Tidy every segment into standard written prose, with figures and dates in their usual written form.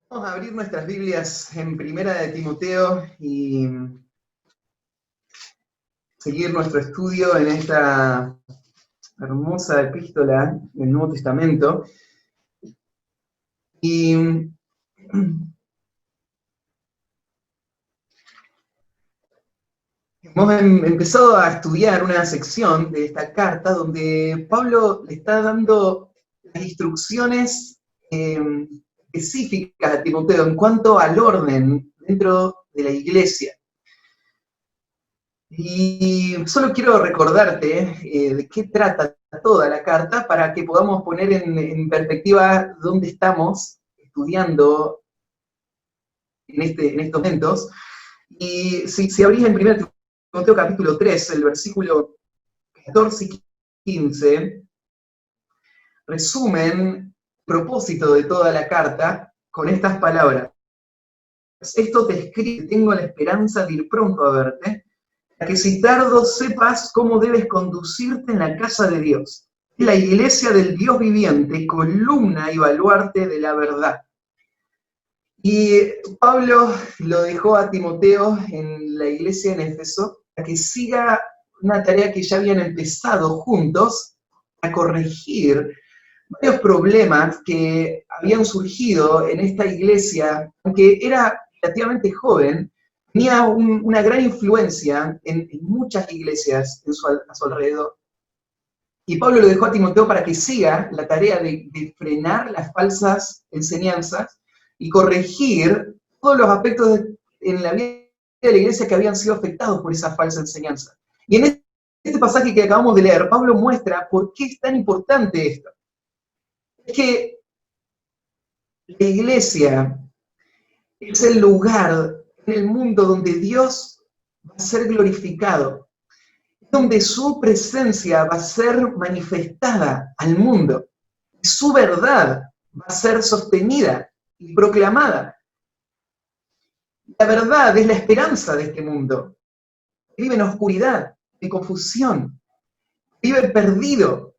Vamos a abrir nuestras Biblias en Primera de Timoteo y seguir nuestro estudio en esta hermosa epístola del Nuevo Testamento. Y hemos empezado a estudiar una sección de esta carta donde Pablo le está dando las instrucciones específicas a Timoteo en cuanto al orden dentro de la iglesia. Y solo quiero recordarte de qué trata toda la carta para que podamos poner en perspectiva dónde estamos estudiando en estos momentos. Y si abrís en 1 Timoteo capítulo 3, el versículo 14 y 15, resumen el propósito de toda la carta con estas palabras. Esto te escribe, tengo la esperanza de ir pronto a verte, para que si tardo sepas cómo debes conducirte en la casa de Dios, la iglesia del Dios viviente, columna y baluarte de la verdad. Y Pablo lo dejó a Timoteo en la iglesia en Éfeso para que siga una tarea que ya habían empezado juntos, a corregir varios problemas que habían surgido en esta iglesia, aunque era relativamente joven, tenía una gran influencia en muchas iglesias a su alrededor. Y Pablo lo dejó a Timoteo para que siga la tarea de frenar las falsas enseñanzas y corregir todos los aspectos en la vida de la iglesia que habían sido afectados por esa falsa enseñanza. Y en este pasaje que acabamos de leer, Pablo muestra por qué es tan importante esto. Es que la iglesia es el lugar en el mundo donde Dios va a ser glorificado, donde su presencia va a ser manifestada al mundo, y su verdad va a ser sostenida y proclamada. La verdad es la esperanza de este mundo. Vive en oscuridad, en confusión, vive perdido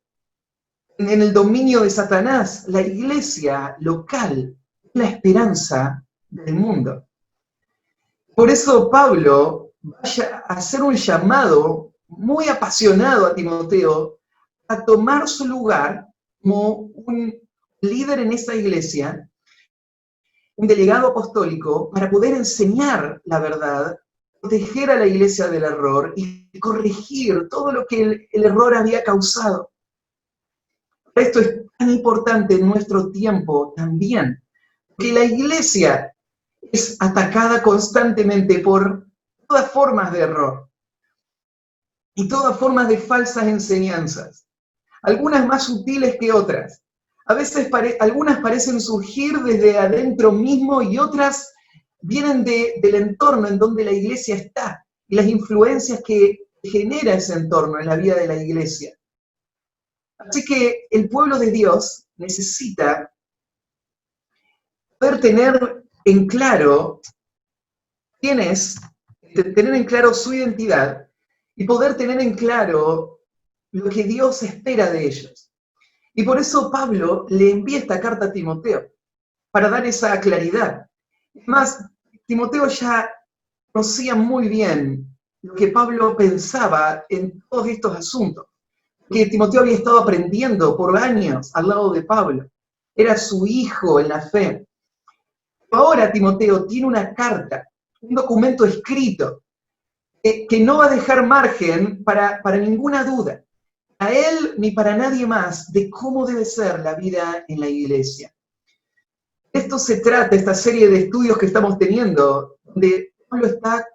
en el dominio de Satanás. La iglesia local es la esperanza del mundo. Por eso Pablo va a hacer un llamado muy apasionado a Timoteo a tomar su lugar como un líder en esa iglesia, un delegado apostólico, para poder enseñar la verdad, proteger a la iglesia del error y corregir todo lo que el error había causado. Esto es tan importante en nuestro tiempo también, que la iglesia es atacada constantemente por todas formas de error y todas formas de falsas enseñanzas, algunas más sutiles que otras. A veces algunas parecen surgir desde adentro mismo y otras vienen del entorno en donde la iglesia está y las influencias que genera ese entorno en la vida de la iglesia. Así que el pueblo de Dios necesita poder tener en claro quién es, tener en claro su identidad y poder tener en claro lo que Dios espera de ellos. Y por eso Pablo le envía esta carta a Timoteo, para dar esa claridad. Además, Timoteo ya conocía muy bien lo que Pablo pensaba en todos estos asuntos, que Timoteo había estado aprendiendo por años al lado de Pablo. Era su hijo en la fe. Ahora Timoteo tiene una carta, un documento escrito, que no va a dejar margen para ninguna duda, a él ni para nadie más, de cómo debe ser la vida en la iglesia. De esto se trata esta serie de estudios que estamos teniendo, donde Pablo está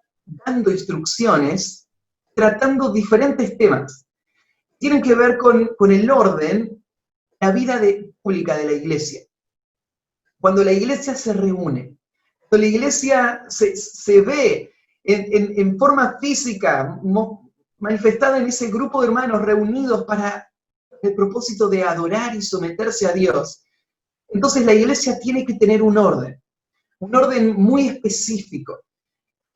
dando instrucciones, tratando diferentes temas. Tienen que ver con el orden, la vida pública de la iglesia. Cuando la iglesia se reúne, cuando la iglesia se ve en forma física, manifestada en ese grupo de hermanos reunidos para el propósito de adorar y someterse a Dios, entonces la iglesia tiene que tener un orden muy específico.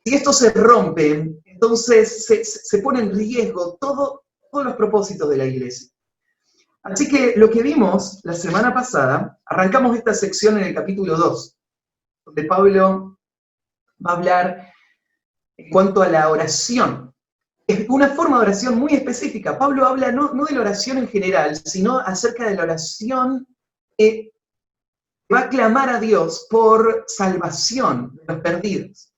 Si esto se rompe, entonces se pone en riesgo todos los propósitos de la iglesia. Así que lo que vimos la semana pasada, arrancamos esta sección en el capítulo 2, donde Pablo va a hablar en cuanto a la oración. Es una forma de oración muy específica. Pablo habla no de la oración en general, sino acerca de la oración que va a clamar a Dios por salvación de los perdidos.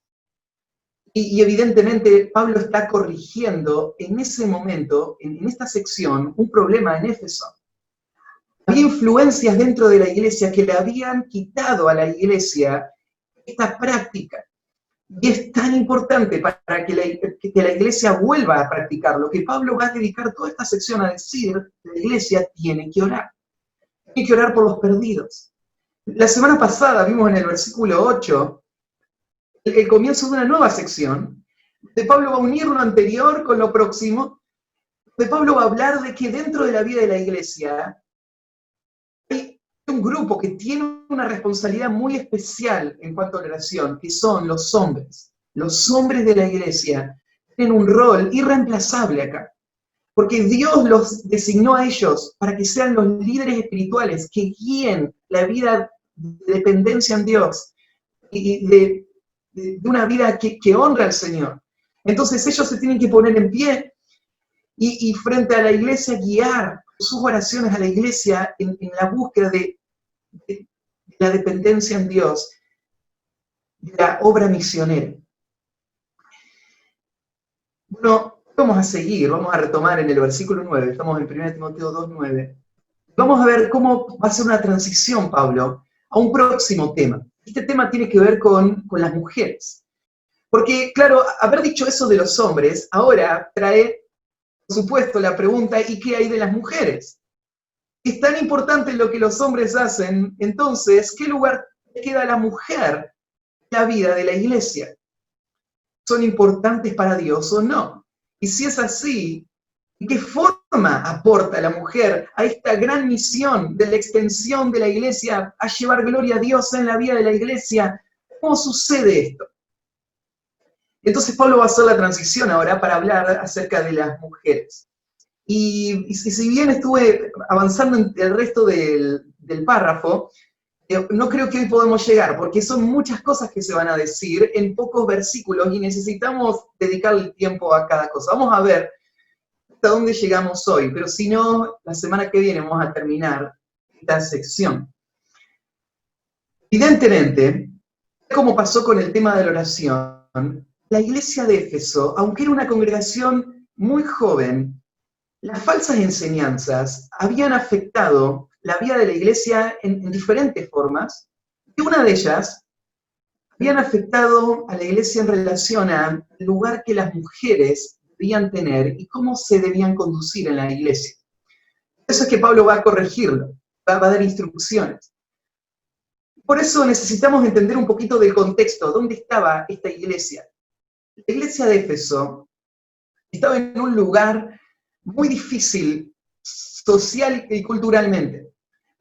Y evidentemente Pablo está corrigiendo en ese momento, en esta sección, un problema en Éfeso. Había influencias dentro de la iglesia que le habían quitado a la iglesia esta práctica. Y es tan importante para que la iglesia vuelva a practicarlo, que Pablo va a dedicar toda esta sección a decir que la iglesia tiene que orar. Tiene que orar por los perdidos. La semana pasada vimos en el versículo 8 el comienzo de una nueva sección, de Pablo va a unir lo anterior con lo próximo, de Pablo va a hablar de que dentro de la vida de la iglesia hay un grupo que tiene una responsabilidad muy especial en cuanto a la oración, que son los hombres. Los hombres de la iglesia tienen un rol irreemplazable acá, porque Dios los designó a ellos para que sean los líderes espirituales que guíen la vida de dependencia en Dios y de una vida que honra al Señor. Entonces ellos se tienen que poner en pie y frente a la iglesia guiar sus oraciones a la iglesia en la búsqueda de la dependencia en Dios, de la obra misionera. Bueno, vamos a seguir, vamos a retomar en el versículo 9, estamos en 1 Timoteo 2:9. Vamos a ver cómo va a ser una transición, Pablo, a un próximo tema. Este tema tiene que ver con las mujeres. Porque, claro, haber dicho eso de los hombres, ahora trae, por supuesto, la pregunta, ¿y qué hay de las mujeres? Es tan importante lo que los hombres hacen, entonces, ¿qué lugar queda la mujer en la vida de la iglesia? ¿Son importantes para Dios o no? Y si es así, ¿de qué forma aporta la mujer a esta gran misión de la extensión de la iglesia, a llevar gloria a Dios en la vida de la iglesia? ¿Cómo sucede esto? Entonces Pablo va a hacer la transición ahora para hablar acerca de las mujeres. Y si bien estuve avanzando en el resto del párrafo, no creo que hoy podemos llegar, porque son muchas cosas que se van a decir en pocos versículos y necesitamos dedicarle tiempo a cada cosa. Vamos a ver hasta dónde llegamos hoy, pero si no, la semana que viene vamos a terminar esta sección. Evidentemente, como pasó con el tema de la oración, la iglesia de Éfeso, aunque era una congregación muy joven, las falsas enseñanzas habían afectado la vida de la iglesia en diferentes formas, y una de ellas habían afectado a la iglesia en relación al lugar que las mujeres debían tener y cómo se debían conducir en la iglesia. Eso es que Pablo va a corregirlo, va a dar instrucciones. Por eso necesitamos entender un poquito del contexto, dónde estaba esta iglesia. La iglesia de Éfeso estaba en un lugar muy difícil social y culturalmente,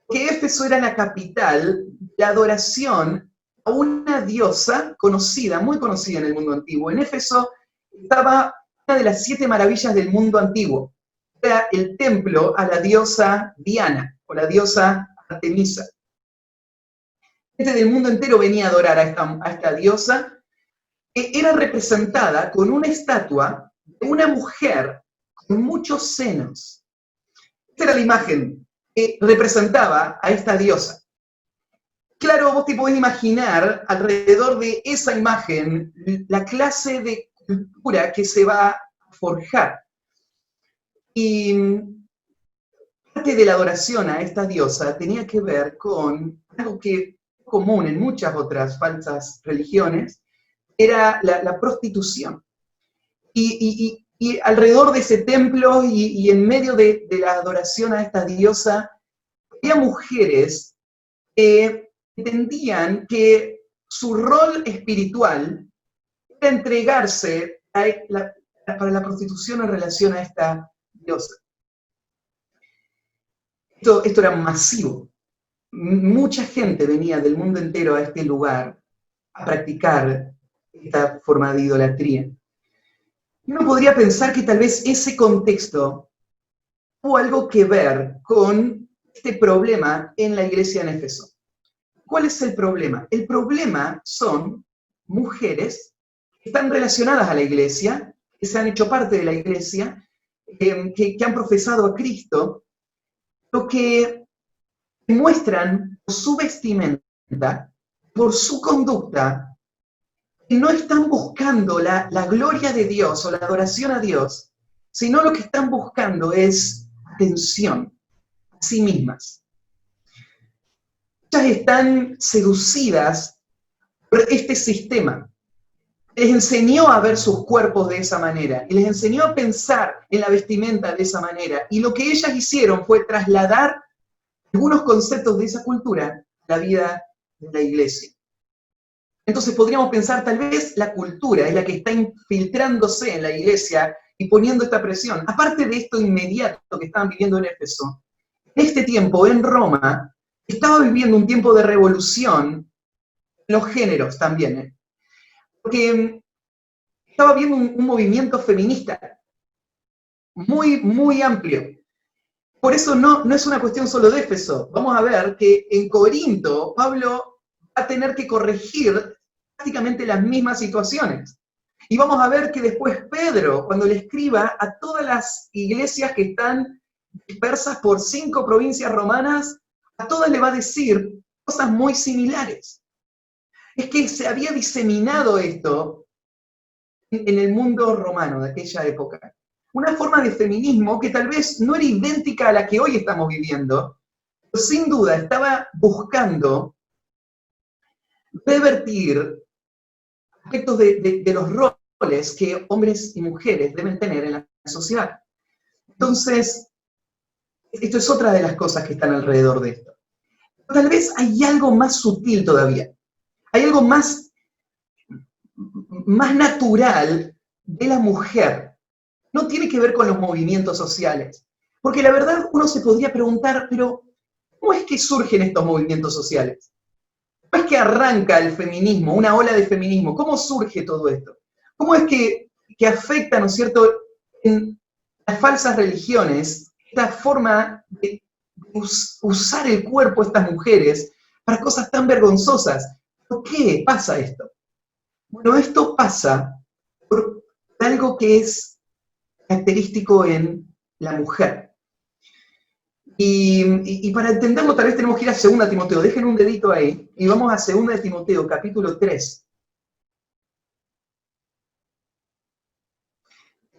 porque Éfeso era la capital de la adoración a una diosa conocida, muy conocida en el mundo antiguo. En Éfeso estaba una de las 7 maravillas del mundo antiguo, era el templo a la diosa Diana, o la diosa Artemisa. Gente del mundo entero venía a adorar a esta diosa, que era representada con una estatua de una mujer con muchos senos. Esta era la imagen que representaba a esta diosa. Claro, vos te podés imaginar alrededor de esa imagen la clase de cultura que se va a forjar. Y parte de la adoración a esta diosa tenía que ver con algo que es común en muchas otras falsas religiones, era la prostitución. Y alrededor de ese templo y en medio de la adoración a esta diosa, había mujeres que entendían que su rol espiritual era entregarse para la prostitución en relación a esta diosa. Esto era masivo. Mucha gente venía del mundo entero a este lugar a practicar esta forma de idolatría. Uno podría pensar que tal vez ese contexto tuvo algo que ver con este problema en la iglesia en Éfeso. ¿cuál es el problema? El problema son mujeres que están relacionadas a la iglesia, que se han hecho parte de la iglesia, que han profesado a Cristo, lo que muestran por su vestimenta, por su conducta, que no están buscando la gloria de Dios o la adoración a Dios, sino lo que están buscando es atención a sí mismas. Ellas están seducidas por este sistema. Les enseñó a ver sus cuerpos de esa manera y les enseñó a pensar en la vestimenta de esa manera. Y lo que ellas hicieron fue trasladar algunos conceptos de esa cultura a la vida de la iglesia. Entonces podríamos pensar, tal vez la cultura es la que está infiltrándose en la iglesia y poniendo esta presión. Aparte de esto inmediato que estaban viviendo en Éfeso, en este tiempo en Roma estaba viviendo un tiempo de revolución en los géneros también, porque estaba viendo un movimiento feminista muy, muy amplio. Por eso no es una cuestión solo de Éfeso. Vamos a ver que en Corinto Pablo va a tener que corregir prácticamente las mismas situaciones. Y vamos a ver que después Pedro, cuando le escriba a todas las iglesias que están dispersas por 5 provincias romanas, a todas le va a decir cosas muy similares. Es que se había diseminado esto en el mundo romano de aquella época. Una forma de feminismo que tal vez no era idéntica a la que hoy estamos viviendo, pero sin duda estaba buscando revertir aspectos de los roles que hombres y mujeres deben tener en la sociedad. Entonces, esto es otra de las cosas que están alrededor de esto. Tal vez hay algo más sutil todavía. Hay algo más natural de la mujer. No tiene que ver con los movimientos sociales. Porque la verdad uno se podría preguntar, pero ¿cómo es que surgen estos movimientos sociales? ¿Cómo es que arranca el feminismo, una ola de feminismo? ¿Cómo surge todo esto? ¿Cómo es que afecta, ¿no es cierto?, en las falsas religiones, esta forma de usar el cuerpo de estas mujeres para cosas tan vergonzosas? ¿Por qué pasa esto? Bueno, esto pasa por algo que es característico en la mujer. Y para entenderlo tal vez tenemos que ir a 2 Timoteo. Dejen un dedito ahí y vamos a 2 Timoteo, capítulo 3.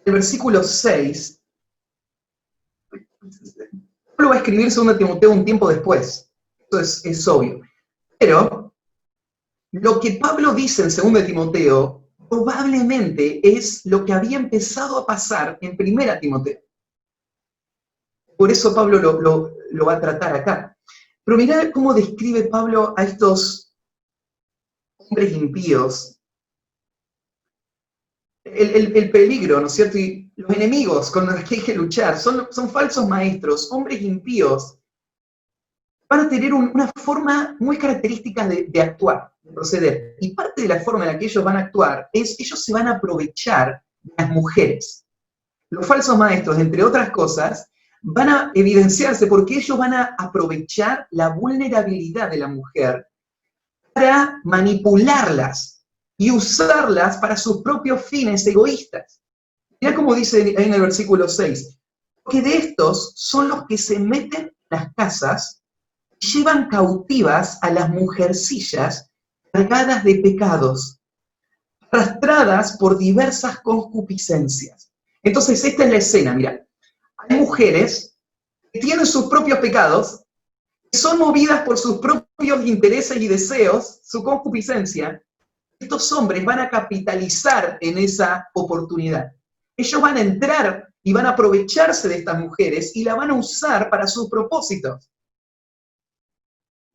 El versículo 6. Pablo va a escribir 2 Timoteo un tiempo después. Esto es obvio. Pero lo que Pablo dice en 2 Timoteo probablemente es lo que había empezado a pasar en 1 Timoteo. Por eso Pablo lo va a tratar acá. Pero mirá cómo describe Pablo a estos hombres impíos. El peligro, ¿no es cierto? Y los enemigos con los que hay que luchar son falsos maestros, hombres impíos. Van a tener una forma muy característica de actuar, de proceder. Y parte de la forma en la que ellos van a actuar es, ellos se van a aprovechar de las mujeres. Los falsos maestros, entre otras cosas, van a evidenciarse porque ellos van a aprovechar la vulnerabilidad de la mujer para manipularlas y usarlas para sus propios fines egoístas. Mirá cómo dice ahí en el versículo 6, que de estos son los que se meten en las casas y llevan cautivas a las mujercillas cargadas de pecados, arrastradas por diversas concupiscencias. Entonces esta es la escena, mirá. Hay mujeres que tienen sus propios pecados, que son movidas por sus propios intereses y deseos, su concupiscencia. Estos hombres van a capitalizar en esa oportunidad. Ellos van a entrar y van a aprovecharse de estas mujeres y la van a usar para sus propósitos.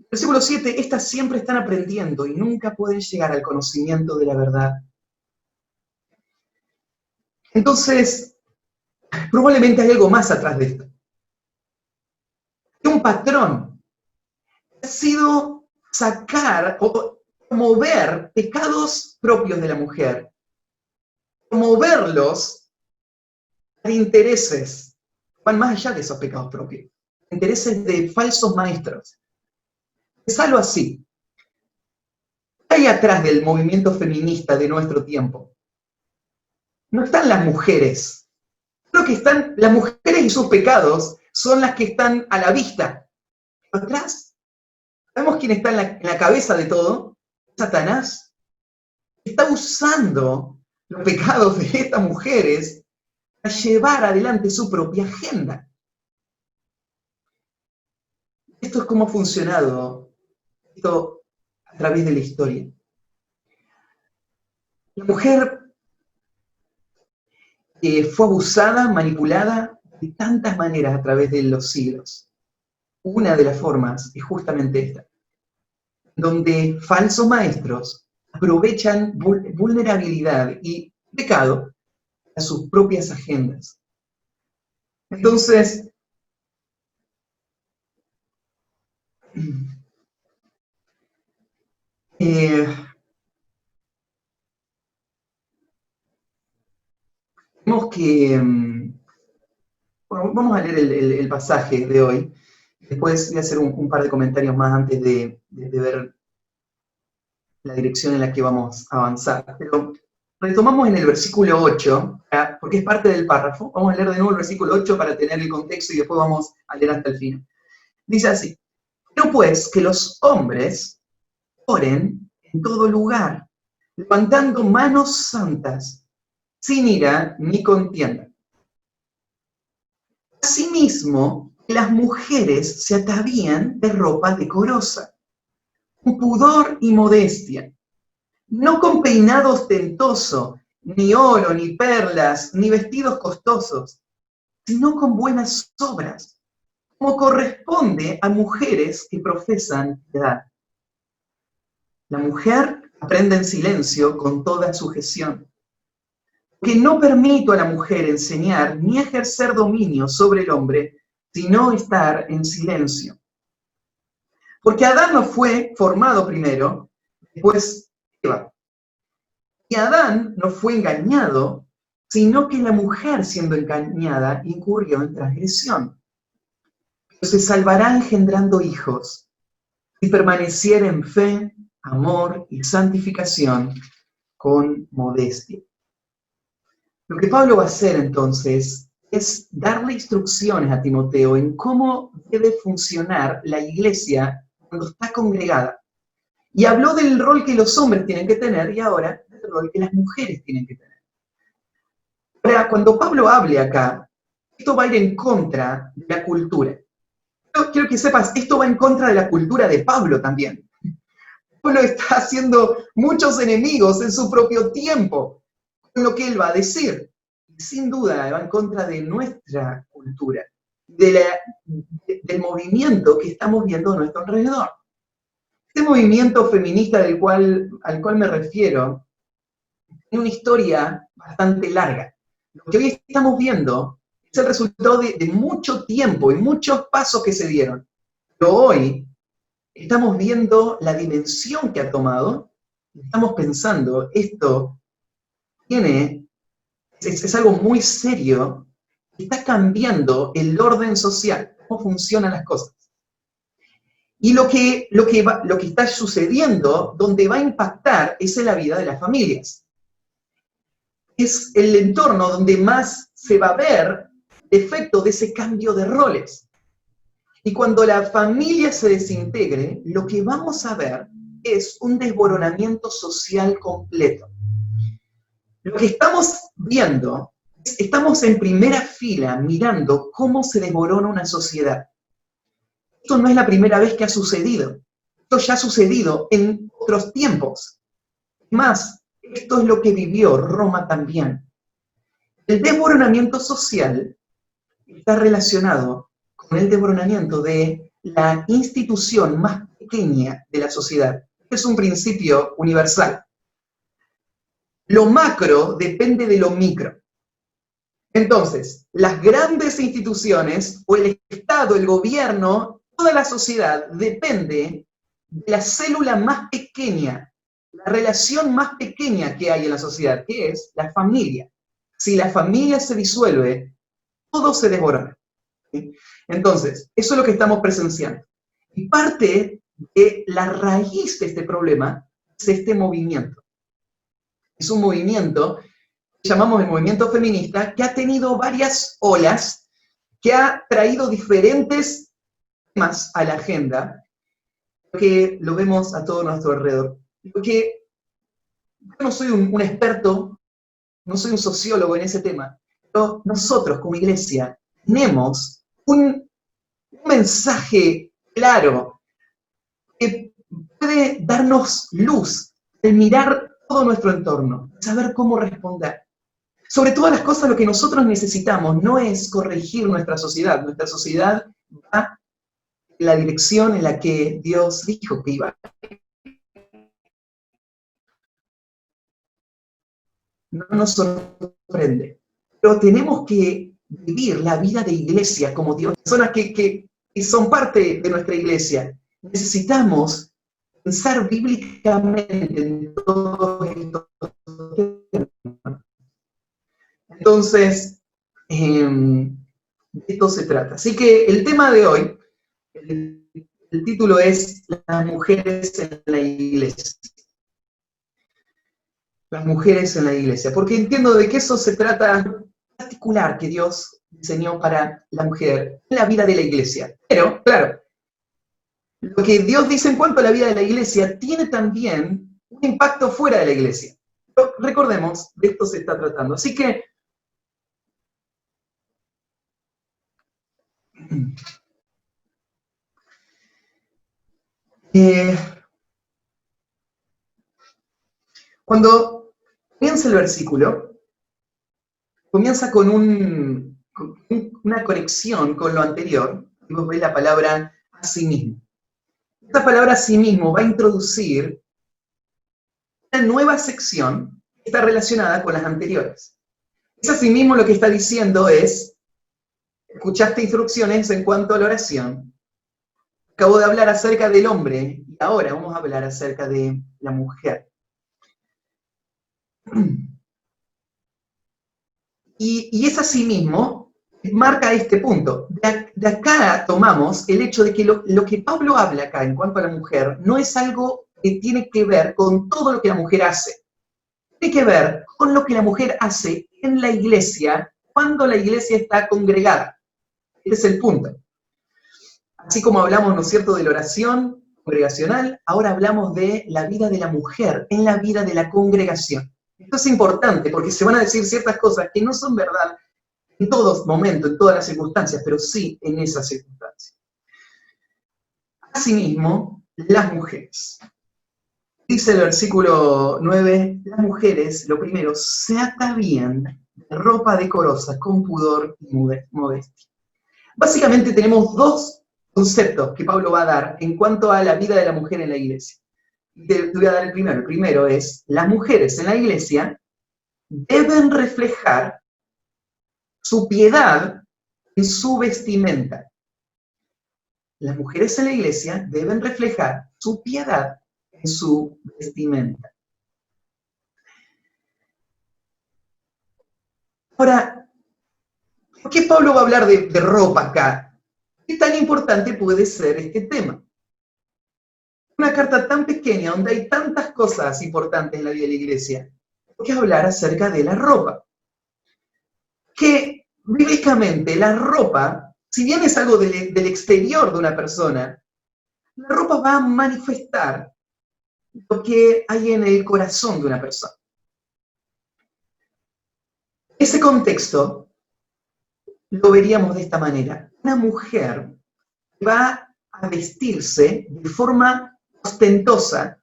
Versículo 7, estas siempre están aprendiendo y nunca pueden llegar al conocimiento de la verdad. Entonces, probablemente hay algo más atrás de esto. Un patrón ha sido sacar o mover pecados propios de la mujer, moverlos a intereses, van más allá de esos pecados propios, intereses de falsos maestros. Pensalo así. atrás del movimiento feminista de nuestro tiempo? No están las mujeres. Lo que están, las mujeres y sus pecados son las que están a la vista. Atrás, ¿sabemos quién está en la cabeza de todo? Satanás. Está usando los pecados de estas mujeres para llevar adelante su propia agenda. Esto es cómo ha funcionado esto a través de la historia. La mujer fue abusada, manipulada de tantas maneras a través de los siglos. Una de las formas es justamente esta, donde falsos maestros aprovechan vulnerabilidad y pecado a sus propias agendas. Entonces, vemos que, bueno, vamos a leer el pasaje de hoy. Después voy a hacer un par de comentarios más antes de ver la dirección en la que vamos a avanzar. Pero retomamos en el versículo 8, porque es parte del párrafo. Vamos a leer de nuevo el versículo 8 para tener el contexto y después vamos a leer hasta el final. Dice así: pero pues que los hombres oren en todo lugar, levantando manos santas, sin ira ni contienda. Asimismo, las mujeres se atavían de ropa decorosa, con pudor y modestia, no con peinado ostentoso, ni oro, ni perlas, ni vestidos costosos, sino con buenas obras, como corresponde a mujeres que profesan piedad. La mujer aprende en silencio con toda sujeción, que no permito a la mujer enseñar ni ejercer dominio sobre el hombre, sino estar en silencio. Porque Adán no fue formado primero, después Eva. Y Adán no fue engañado, sino que la mujer, siendo engañada, incurrió en transgresión. Pero se salvará engendrando hijos, si permaneciera en fe, amor y santificación con modestia. Lo que Pablo va a hacer entonces es darle instrucciones a Timoteo en cómo debe funcionar la iglesia cuando está congregada. Y habló del rol que los hombres tienen que tener y ahora del rol que las mujeres tienen que tener. Ahora, cuando Pablo hable acá, esto va a ir en contra de la cultura. Yo quiero que sepas, esto va en contra de la cultura de Pablo también. Pablo está haciendo muchos enemigos en su propio tiempo con lo que él va a decir. Sin duda va en contra de nuestra cultura, del movimiento que estamos viendo a nuestro alrededor. Este movimiento feminista al cual me refiero tiene una historia bastante larga. Lo que hoy estamos viendo es el resultado de mucho tiempo y muchos pasos que se dieron. Pero hoy estamos viendo la dimensión que ha tomado, estamos pensando, esto es algo muy serio, está cambiando el orden social, cómo funcionan las cosas. Y lo que está sucediendo, donde va a impactar, es en la vida de las familias. Es el entorno donde más se va a ver el efecto de ese cambio de roles. Y cuando la familia se desintegre, lo que vamos a ver es un desboronamiento social completo. Lo que estamos viendo, estamos en primera fila mirando cómo se desborona una sociedad. Esto no es la primera vez que ha sucedido. Esto ya ha sucedido en otros tiempos. Más, esto es lo que vivió Roma también. El desboronamiento social está relacionado con el desboronamiento de la institución más pequeña de la sociedad. Este es un principio universal. Lo macro depende de lo micro. Entonces, las grandes instituciones, o el Estado, el gobierno, toda la sociedad depende de la célula más pequeña, la relación más pequeña que hay en la sociedad, que es la familia. Si la familia se disuelve, todo se desborona. ¿Sí? Entonces, eso es lo que estamos presenciando. Y parte de la raíz de este problema es este movimiento. Es un movimiento que llamamos el movimiento feminista, que ha tenido varias olas, que ha traído diferentes temas a la agenda, que lo vemos a todo nuestro alrededor. Porque yo no soy un experto, no soy un sociólogo en ese tema, pero nosotros como iglesia tenemos un mensaje claro que puede darnos luz de mirar todo nuestro entorno, saber cómo responder. Sobre todas las cosas, lo que nosotros necesitamos no es corregir nuestra sociedad va en la dirección en la que Dios dijo que iba. No nos sorprende, pero tenemos que vivir la vida de iglesia como Dios. Personas que son parte de nuestra iglesia. Necesitamos pensar bíblicamente en todos estos temas. Entonces, de esto se trata. Así que el tema de hoy, el título es Las mujeres en la iglesia. Las mujeres en la iglesia, porque entiendo de que eso se trata particular que Dios diseñó para la mujer en la vida de la iglesia. Pero, claro, lo que Dios dice en cuanto a la vida de la iglesia tiene también un impacto fuera de la iglesia. Pero recordemos, de esto se está tratando. Así que, cuando comienza el versículo, comienza con una conexión con lo anterior, y vos veis la palabra asimismo. Esta palabra asimismo va a introducir una nueva sección que está relacionada con las anteriores. Es asimismo lo que está diciendo es, escuchaste instrucciones en cuanto a la oración, acabo de hablar acerca del hombre, y ahora vamos a hablar acerca de la mujer. Y es asimismo, marca este punto. De acá tomamos el hecho de que lo que Pablo habla acá en cuanto a la mujer no es algo que tiene que ver con todo lo que la mujer hace. Tiene que ver con lo que la mujer hace en la iglesia cuando la iglesia está congregada. Ese es el punto. Así como hablamos, ¿no es cierto?, de la oración congregacional, ahora hablamos de la vida de la mujer en la vida de la congregación. Esto es importante porque se van a decir ciertas cosas que no son verdad en todos momentos, en todas las circunstancias, pero sí en esas circunstancias. Asimismo, las mujeres. Dice el versículo 9, las mujeres, lo primero, se atavían de ropa decorosa, con pudor y modestia. Básicamente tenemos dos conceptos que Pablo va a dar en cuanto a la vida de la mujer en la iglesia. Te voy a dar el primero. El primero es, las mujeres en la iglesia deben reflejar su piedad en su vestimenta. Las mujeres en la iglesia deben reflejar su piedad en su vestimenta. Ahora, ¿por qué Pablo va a hablar de ropa acá? ¿Qué tan importante puede ser este tema? Una carta tan pequeña, donde hay tantas cosas importantes en la vida de la iglesia, ¿por qué hablar acerca de la ropa? Que bíblicamente la ropa, si bien es algo del exterior de una persona, la ropa va a manifestar lo que hay en el corazón de una persona. Ese contexto lo veríamos de esta manera. Una mujer va a vestirse de forma ostentosa,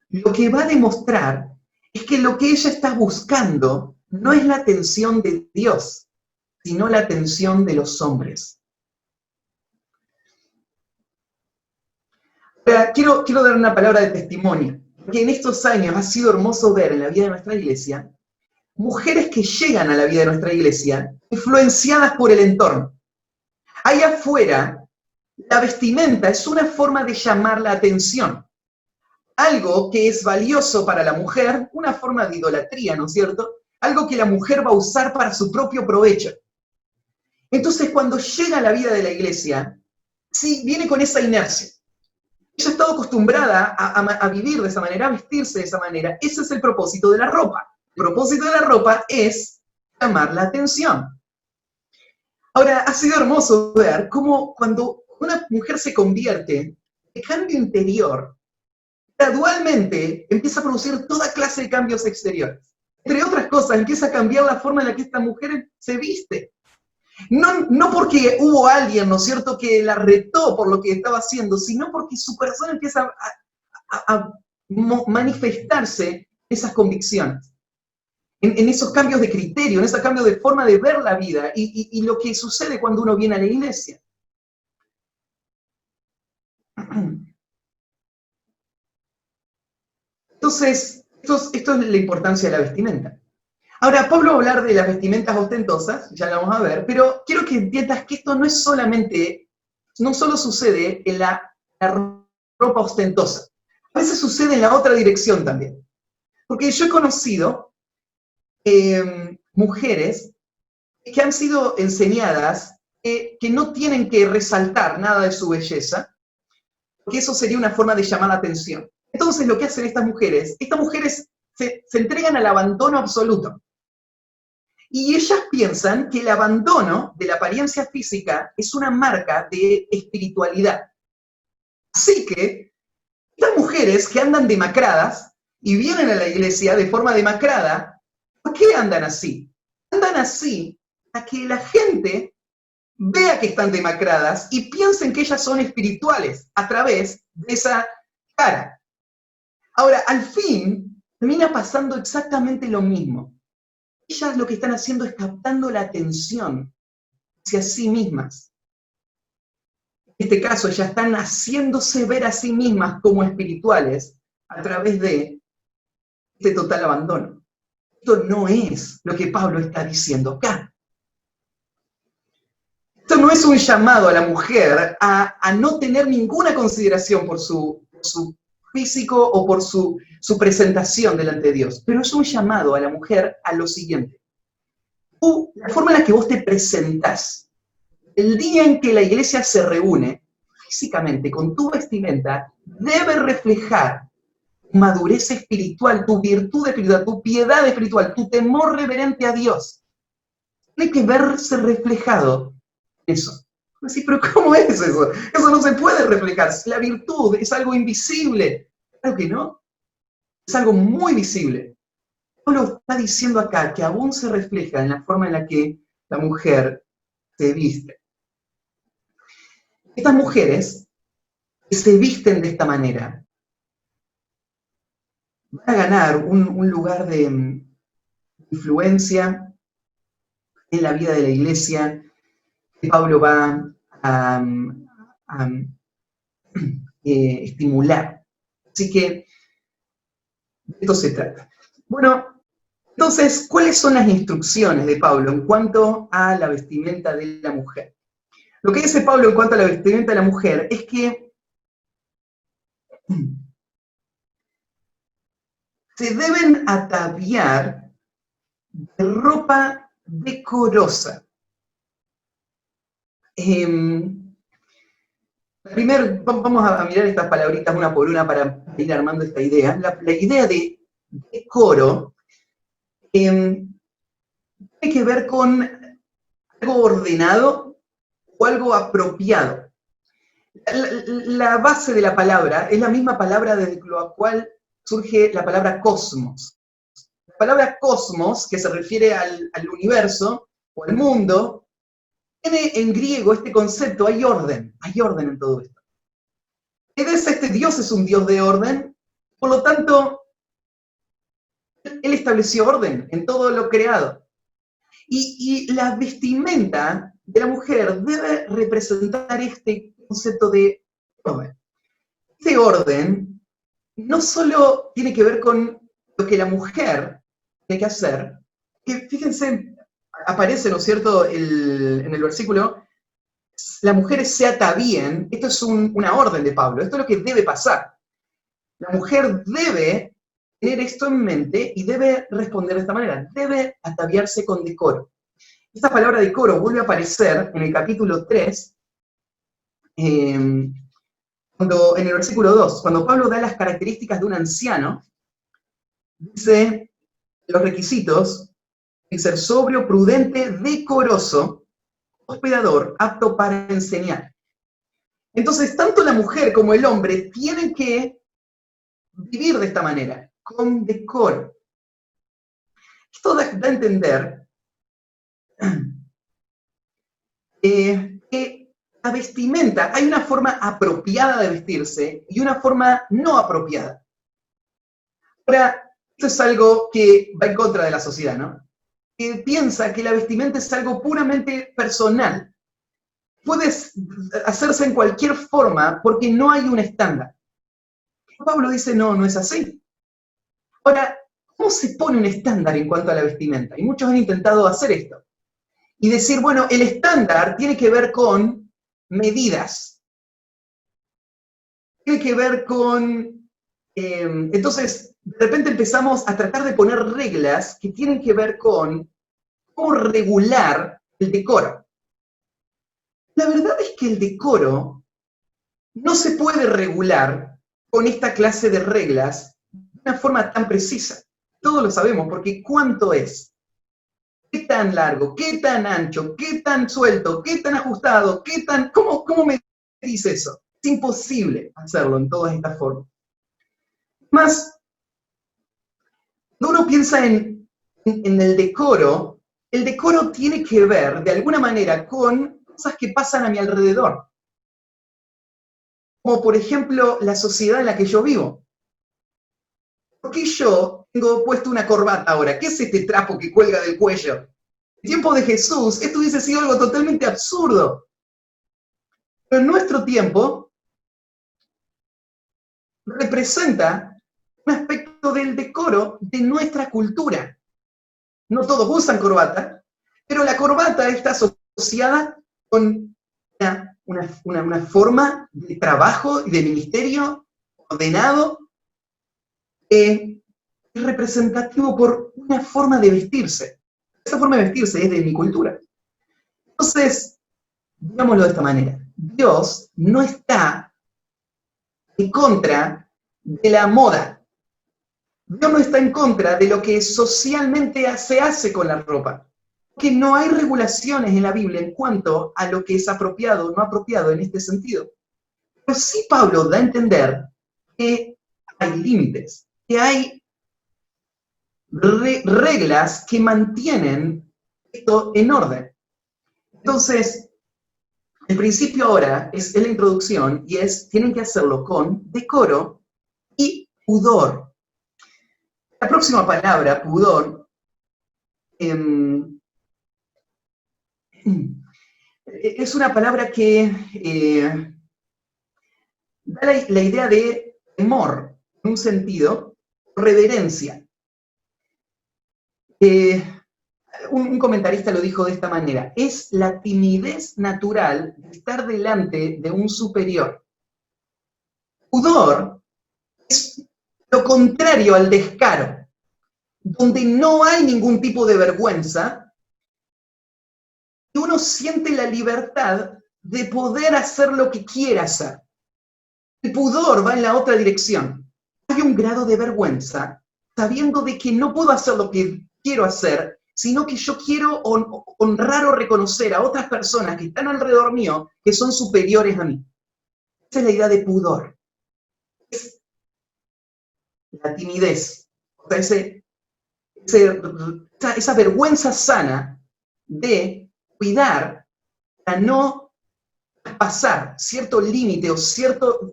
lo que va a demostrar es que lo que ella está buscando no es la atención de Dios, sino la atención de los hombres. Ahora, quiero dar una palabra de testimonio, porque en estos años ha sido hermoso ver en la vida de nuestra iglesia mujeres que llegan a la vida de nuestra iglesia influenciadas por el entorno. Allá afuera, la vestimenta es una forma de llamar la atención. Algo que es valioso para la mujer, una forma de idolatría, ¿no es cierto? Algo que la mujer va a usar para su propio provecho. Entonces, cuando llega a la vida de la iglesia, sí, viene con esa inercia. Ella ha estado acostumbrada a vivir de esa manera, a vestirse de esa manera. Ese es el propósito de la ropa. El propósito de la ropa es llamar la atención. Ahora, ha sido hermoso ver cómo cuando una mujer se convierte, el cambio interior gradualmente empieza a producir toda clase de cambios exteriores. Entre otras cosas, empieza a cambiar la forma en la que esta mujer se viste. No porque hubo alguien, ¿no es cierto?, que la retó por lo que estaba haciendo, sino porque su corazón empieza a manifestarse esas convicciones, en esos cambios de criterio, en esos cambios de forma de ver la vida y lo que sucede cuando uno viene a la iglesia. Entonces, esto es la importancia de la vestimenta. Ahora, Pablo va a hablar de las vestimentas ostentosas, ya la vamos a ver, pero quiero que entiendas que esto no es solamente, no solo sucede en la ropa ostentosa, a veces sucede en la otra dirección también. Porque yo he conocido mujeres que han sido enseñadas que no tienen que resaltar nada de su belleza, porque eso sería una forma de llamar la atención. Entonces, lo que hacen estas mujeres se entregan al abandono absoluto. Y ellas piensan que el abandono de la apariencia física es una marca de espiritualidad. Así que, estas mujeres que andan demacradas y vienen a la iglesia de forma demacrada, ¿por qué andan así? Andan así a que la gente vea que están demacradas y piensen que ellas son espirituales a través de esa cara. Ahora, al fin, termina pasando exactamente lo mismo. Ellas lo que están haciendo es captando la atención hacia sí mismas. En este caso, ellas están haciéndose ver a sí mismas como espirituales a través de este total abandono. Esto no es lo que Pablo está diciendo acá. Esto no es un llamado a la mujer a no tener ninguna consideración por su físico o por su presentación delante de Dios, pero es un llamado a la mujer a lo siguiente. La forma en la que vos te presentás, el día en que la iglesia se reúne, físicamente, con tu vestimenta, debe reflejar tu madurez espiritual, tu virtud espiritual, tu piedad espiritual, tu temor reverente a Dios. Tiene que verse reflejado eso. Así, pero ¿cómo es eso? Eso no se puede reflejar. La virtud es algo invisible. Claro que no. Es algo muy visible. Pablo está diciendo acá que aún se refleja en la forma en la que la mujer se viste. Estas mujeres que se visten de esta manera van a ganar un lugar de influencia en la vida de la iglesia, que Pablo va a estimular. Así que de esto se trata. Bueno, entonces, ¿cuáles son las instrucciones de Pablo en cuanto a la vestimenta de la mujer? Lo que dice Pablo en cuanto a la vestimenta de la mujer es que se deben ataviar de ropa decorosa. Primero, vamos a mirar estas palabritas una por una para ir armando esta idea. La idea de decoro tiene que ver con algo ordenado o algo apropiado. La base de la palabra es la misma palabra desde la cual surge la palabra cosmos. La palabra cosmos, que se refiere al universo o al mundo, tiene en griego este concepto, hay orden en todo esto. Dios es un Dios de orden, por lo tanto, Él estableció orden en todo lo creado. Y la vestimenta de la mujer debe representar este concepto de orden. Este orden no solo tiene que ver con lo que la mujer tiene que hacer, que fíjense, aparece, ¿no es cierto?, en el versículo, las mujeres se atavíen, esto es una orden de Pablo, esto es lo que debe pasar. La mujer debe tener esto en mente y debe responder de esta manera, debe ataviarse con decoro. Esta palabra decoro vuelve a aparecer en el capítulo 3, en el versículo 2, cuando Pablo da las características de un anciano, dice los requisitos: ser sobrio, prudente, decoroso, hospedador, apto para enseñar. Entonces, tanto la mujer como el hombre tienen que vivir de esta manera, con decoro. Esto da a entender que la vestimenta, hay una forma apropiada de vestirse y una forma no apropiada. Ahora, esto es algo que va en contra de la sociedad, ¿no? Que piensa que la vestimenta es algo puramente personal. Puedes hacerse en cualquier forma porque no hay un estándar. Pablo dice, no, no es así. Ahora, ¿cómo se pone un estándar en cuanto a la vestimenta? Y muchos han intentado hacer esto. Y decir, bueno, el estándar tiene que ver con medidas. Tiene que ver con... entonces, de repente empezamos a tratar de poner reglas que tienen que ver con cómo regular el decoro. La verdad es que el decoro no se puede regular con esta clase de reglas de una forma tan precisa. Todos lo sabemos, porque ¿cuánto es? ¿Qué tan largo? ¿Qué tan ancho? ¿Qué tan suelto? ¿Qué tan ajustado? ¿Qué tan... ¿Cómo me dice eso? Es imposible hacerlo en todas estas formas. Más, cuando uno piensa en el decoro tiene que ver, de alguna manera, con cosas que pasan a mi alrededor. Como, por ejemplo, la sociedad en la que yo vivo. ¿Por qué yo tengo puesto una corbata ahora? ¿Qué es este trapo que cuelga del cuello? En el tiempo de Jesús, esto hubiese sido algo totalmente absurdo. Pero en nuestro tiempo, representa un aspecto del decoro de nuestra cultura. No todos usan corbata, pero la corbata está asociada con una forma de trabajo y de ministerio ordenado, es representativo por una forma de vestirse. Esa forma de vestirse es de mi cultura. Entonces, digámoslo de esta manera, Dios no está en contra de la moda. Dios no está en contra de lo que socialmente se hace con la ropa. Que no hay regulaciones en la Biblia en cuanto a lo que es apropiado o no apropiado en este sentido. Pero sí Pablo da a entender que hay límites, que hay reglas que mantienen esto en orden. Entonces, el principio ahora es la introducción y tienen que hacerlo con decoro y pudor. La próxima palabra, pudor, es una palabra que da la idea de temor, en un sentido, reverencia. Un comentarista lo dijo de esta manera: es la timidez natural de estar delante de un superior. Pudor es lo contrario al descaro, donde no hay ningún tipo de vergüenza, y uno siente la libertad de poder hacer lo que quiera hacer. El pudor va en la otra dirección. Hay un grado de vergüenza, sabiendo de que no puedo hacer lo que quiero hacer, sino que yo quiero honrar o reconocer a otras personas que están alrededor mío, que son superiores a mí. Esa es la idea de pudor. Es la timidez, o sea, esa vergüenza sana de cuidar para no pasar cierto límite o cierto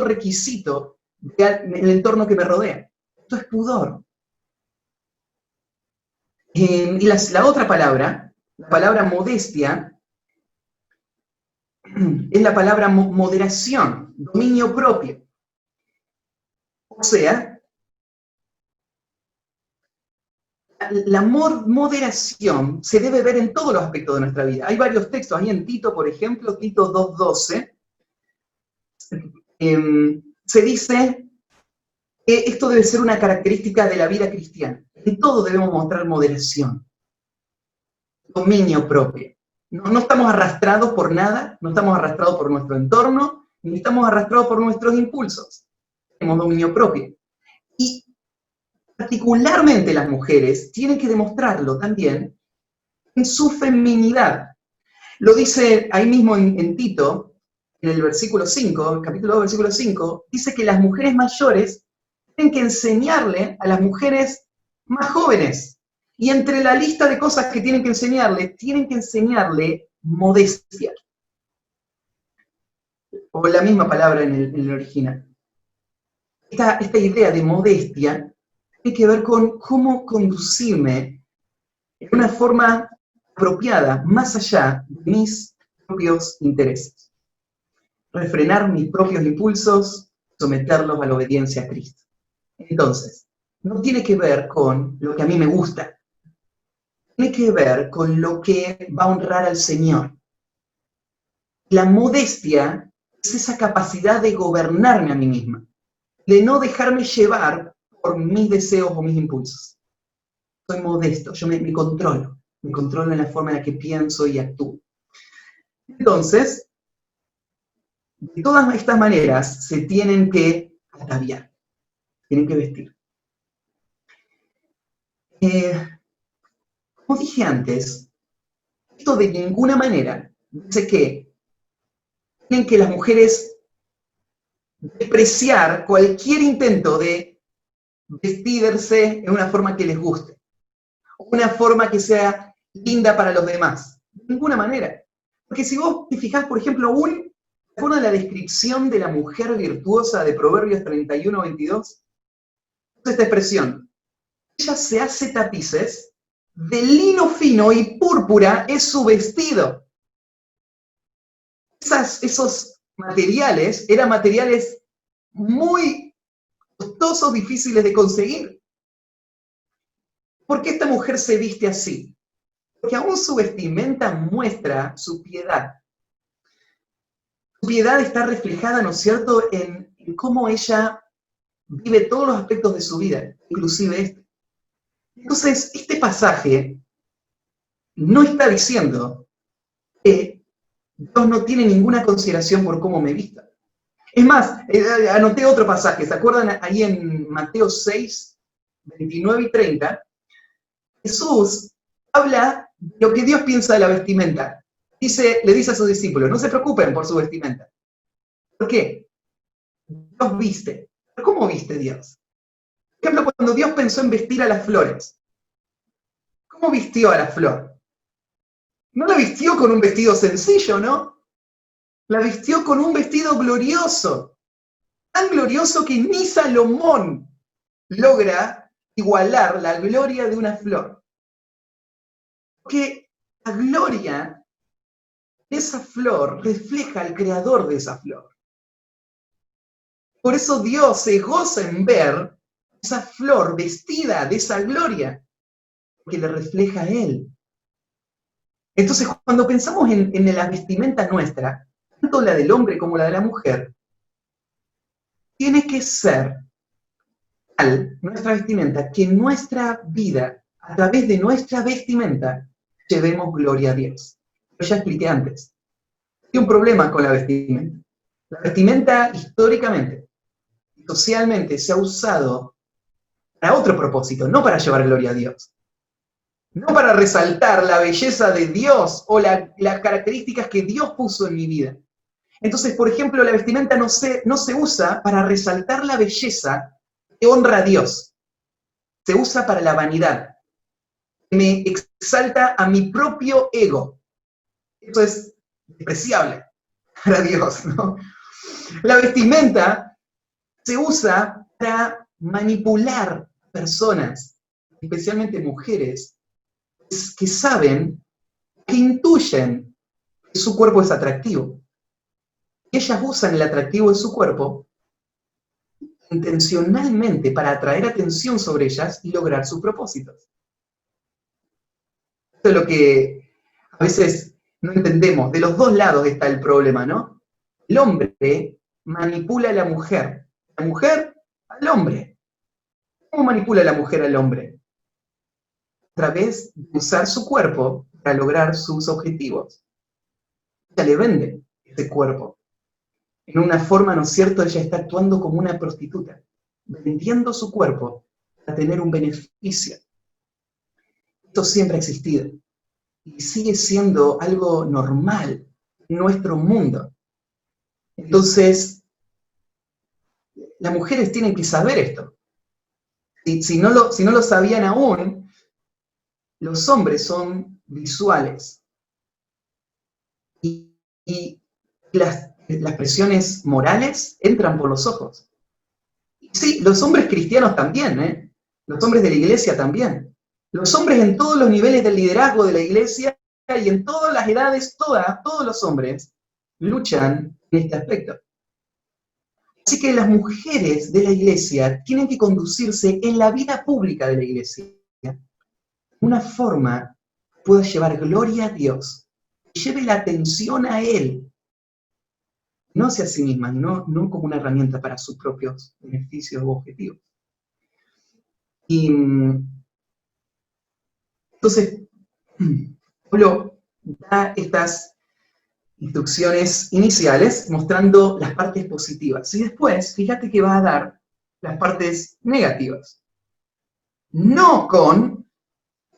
requisito del entorno que me rodea. Esto es pudor. Y la otra palabra, la palabra modestia, es la palabra moderación, dominio propio. O sea, la moderación se debe ver en todos los aspectos de nuestra vida. Hay varios textos, ahí en Tito, por ejemplo, Tito 2:12, se dice que esto debe ser una característica de la vida cristiana. En todo debemos mostrar moderación, dominio propio. No estamos arrastrados por nada, no estamos arrastrados por nuestro entorno, ni estamos arrastrados por nuestros impulsos. Tenemos dominio propio. Y particularmente las mujeres tienen que demostrarlo también en su feminidad. Lo dice ahí mismo en Tito, en el versículo 5, el capítulo 2, versículo 5, dice que las mujeres mayores tienen que enseñarle a las mujeres más jóvenes. Y entre la lista de cosas que tienen que enseñarle modestia. O la misma palabra en el original. Esta idea de modestia tiene que ver con cómo conducirme de una forma apropiada, más allá de mis propios intereses. Refrenar mis propios impulsos, someterlos a la obediencia a Cristo. Entonces, no tiene que ver con lo que a mí me gusta, tiene que ver con lo que va a honrar al Señor. La modestia es esa capacidad de gobernarme a mí misma, de no dejarme llevar por mis deseos o mis impulsos. Soy modesto, yo me controlo en la forma en la que pienso y actúo. Entonces, de todas estas maneras se tienen que ataviar, tienen que vestir. Como dije antes, esto de ninguna manera dice que tienen que las mujeres despreciar cualquier intento de vestirse en una forma que les guste, una forma que sea linda para los demás. De ninguna manera. Porque si vos te fijás, por ejemplo, ¿te acuerdas la descripción de la mujer virtuosa de Proverbios 31:22? Esta expresión. Ella se hace tapices, de lino fino y púrpura es su vestido. Esos materiales eran materiales muy costosos, difíciles de conseguir. ¿Por qué esta mujer se viste así? Porque aún su vestimenta muestra su piedad. Su piedad está reflejada, ¿no es cierto?, en cómo ella vive todos los aspectos de su vida, inclusive este. Entonces, este pasaje no está diciendo que Dios no tiene ninguna consideración por cómo me vista. Es más, anoté otro pasaje, ¿se acuerdan ahí en Mateo 6, 29 y 30? Jesús habla de lo que Dios piensa de la vestimenta. Le dice a sus discípulos, no se preocupen por su vestimenta. ¿Por qué? Dios viste. ¿Pero cómo viste Dios? Por ejemplo, cuando Dios pensó en vestir a las flores, ¿cómo vistió a la flor? No la vistió con un vestido sencillo, ¿no? La vistió con un vestido glorioso. Tan glorioso que ni Salomón logra igualar la gloria de una flor. Porque la gloria de esa flor refleja al creador de esa flor. Por eso Dios se goza en ver esa flor vestida de esa gloria, que le refleja a Él. Entonces, cuando pensamos en la vestimenta nuestra, tanto la del hombre como la de la mujer, tiene que ser tal nuestra vestimenta que en nuestra vida, a través de nuestra vestimenta, llevemos gloria a Dios. Yo ya expliqué antes. Hay un problema con la vestimenta. La vestimenta históricamente y socialmente se ha usado para otro propósito, no para llevar gloria a Dios. No para resaltar la belleza de Dios o las características que Dios puso en mi vida. Entonces, por ejemplo, la vestimenta no se usa para resaltar la belleza que honra a Dios. Se usa para la vanidad. Me exalta a mi propio ego. Eso es despreciable para Dios, ¿no? La vestimenta se usa para manipular personas, especialmente mujeres, que saben, que intuyen que su cuerpo es atractivo. Y ellas usan el atractivo de su cuerpo intencionalmente para atraer atención sobre ellas y lograr sus propósitos. Esto es lo que a veces no entendemos. De los dos lados está el problema, ¿no? El hombre manipula a la mujer al hombre. ¿Cómo manipula la mujer al hombre? A través de usar su cuerpo para lograr sus objetivos. Ella le vende ese cuerpo. en una forma, ¿no es cierto?, ella está actuando como una prostituta, vendiendo su cuerpo para tener un beneficio. Esto siempre ha existido y sigue siendo algo normal en nuestro mundo. Entonces, las mujeres tienen que saber esto. Si no lo sabían aún, los hombres son visuales. Y las presiones morales entran por los ojos. Sí, los hombres cristianos también, ¿eh? Los hombres de la iglesia también. Los hombres en todos los niveles del liderazgo de la iglesia y en todas las edades, todos los hombres luchan en este aspecto. Así que las mujeres de la iglesia tienen que conducirse en la vida pública de la iglesia de una forma que pueda llevar gloria a Dios, que lleve la atención a Él, no hacia sí mismas, no como una herramienta para sus propios beneficios o objetivos. Y entonces, Pablo da estas instrucciones iniciales mostrando las partes positivas. Y después, fíjate que va a dar las partes negativas. No con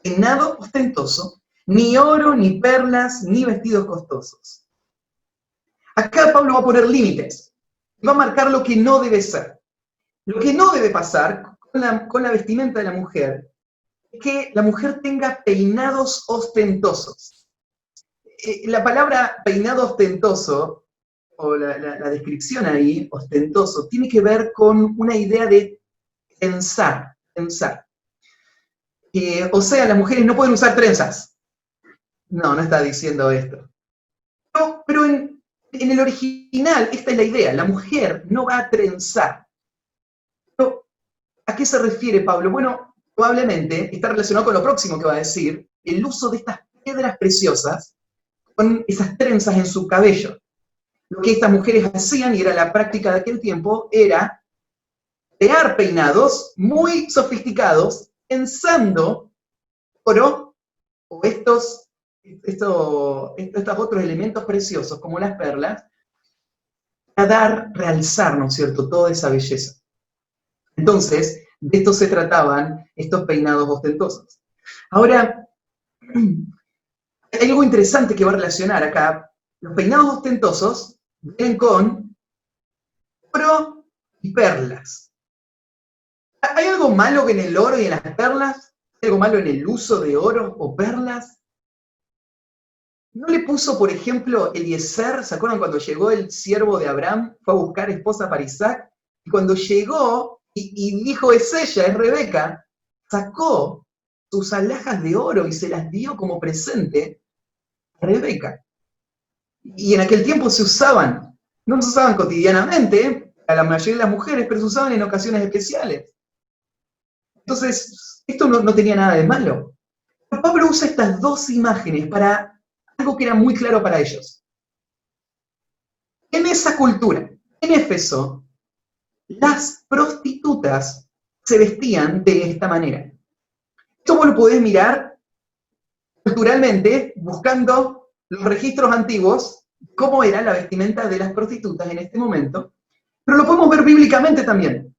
peinado ostentoso, ni oro, ni perlas, ni vestidos costosos. Acá Pablo va a poner límites. Va a marcar lo que no debe ser. Lo que no debe pasar con la vestimenta de la mujer es que la mujer tenga peinados ostentosos. La palabra peinado ostentoso, o la descripción ahí, ostentoso, tiene que ver con una idea de pensar. O sea, las mujeres no pueden usar trenzas. No está diciendo esto. Pero en el original, esta es la idea, la mujer no va a trenzar. Pero, ¿a qué se refiere Pablo? Bueno, probablemente está relacionado con lo próximo que va a decir, el uso de estas piedras preciosas con esas trenzas en su cabello. Lo que estas mujeres hacían, y era la práctica de aquel tiempo, era crear peinados muy sofisticados, pensando oro o estos otros elementos preciosos, como las perlas, para realzar, ¿no es cierto?, toda esa belleza. Entonces, de esto se trataban estos peinados ostentosos. Ahora, hay algo interesante que va a relacionar acá. Los peinados ostentosos vienen con oro y perlas. ¿Hay algo malo en el oro y en las perlas? ¿Hay algo malo en el uso de oro o perlas? ¿No le puso, por ejemplo, Eliezer? ¿Se acuerdan cuando llegó el siervo de Abraham? Fue a buscar esposa para Isaac. Y cuando llegó y dijo, es ella, es Rebeca, sacó sus alhajas de oro y se las dio como presente a Rebeca. Y en aquel tiempo se usaban, no se usaban cotidianamente, a la mayoría de las mujeres, pero se usaban en ocasiones especiales. Entonces, esto no tenía nada de malo. Pero Pablo usa estas dos imágenes para algo que era muy claro para ellos. En esa cultura, en Éfeso, las prostitutas se vestían de esta manera. Esto vos lo podés mirar culturalmente, buscando los registros antiguos, cómo era la vestimenta de las prostitutas en este momento, pero lo podemos ver bíblicamente también.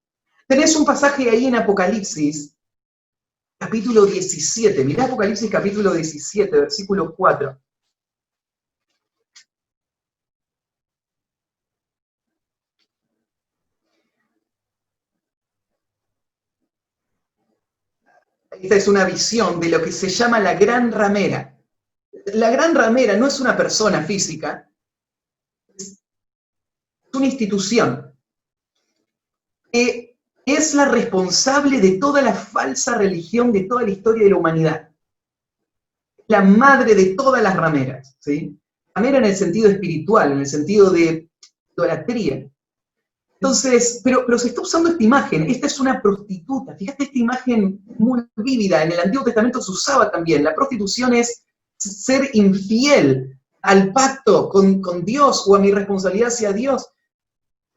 Tenés un pasaje ahí en Apocalipsis, capítulo 17. Mirá Apocalipsis capítulo 17, versículo 4. Esta es una visión de lo que se llama la gran ramera. La gran ramera no es una persona física, es una institución que es la responsable de toda la falsa religión, de toda la historia de la humanidad. La madre de todas las rameras, ¿sí? Ramera en el sentido espiritual, en el sentido de idolatría. Entonces, pero se está usando esta imagen, esta es una prostituta, fíjate esta imagen muy vívida, en el Antiguo Testamento se usaba también, la prostitución es ser infiel al pacto con Dios o a mi responsabilidad hacia Dios.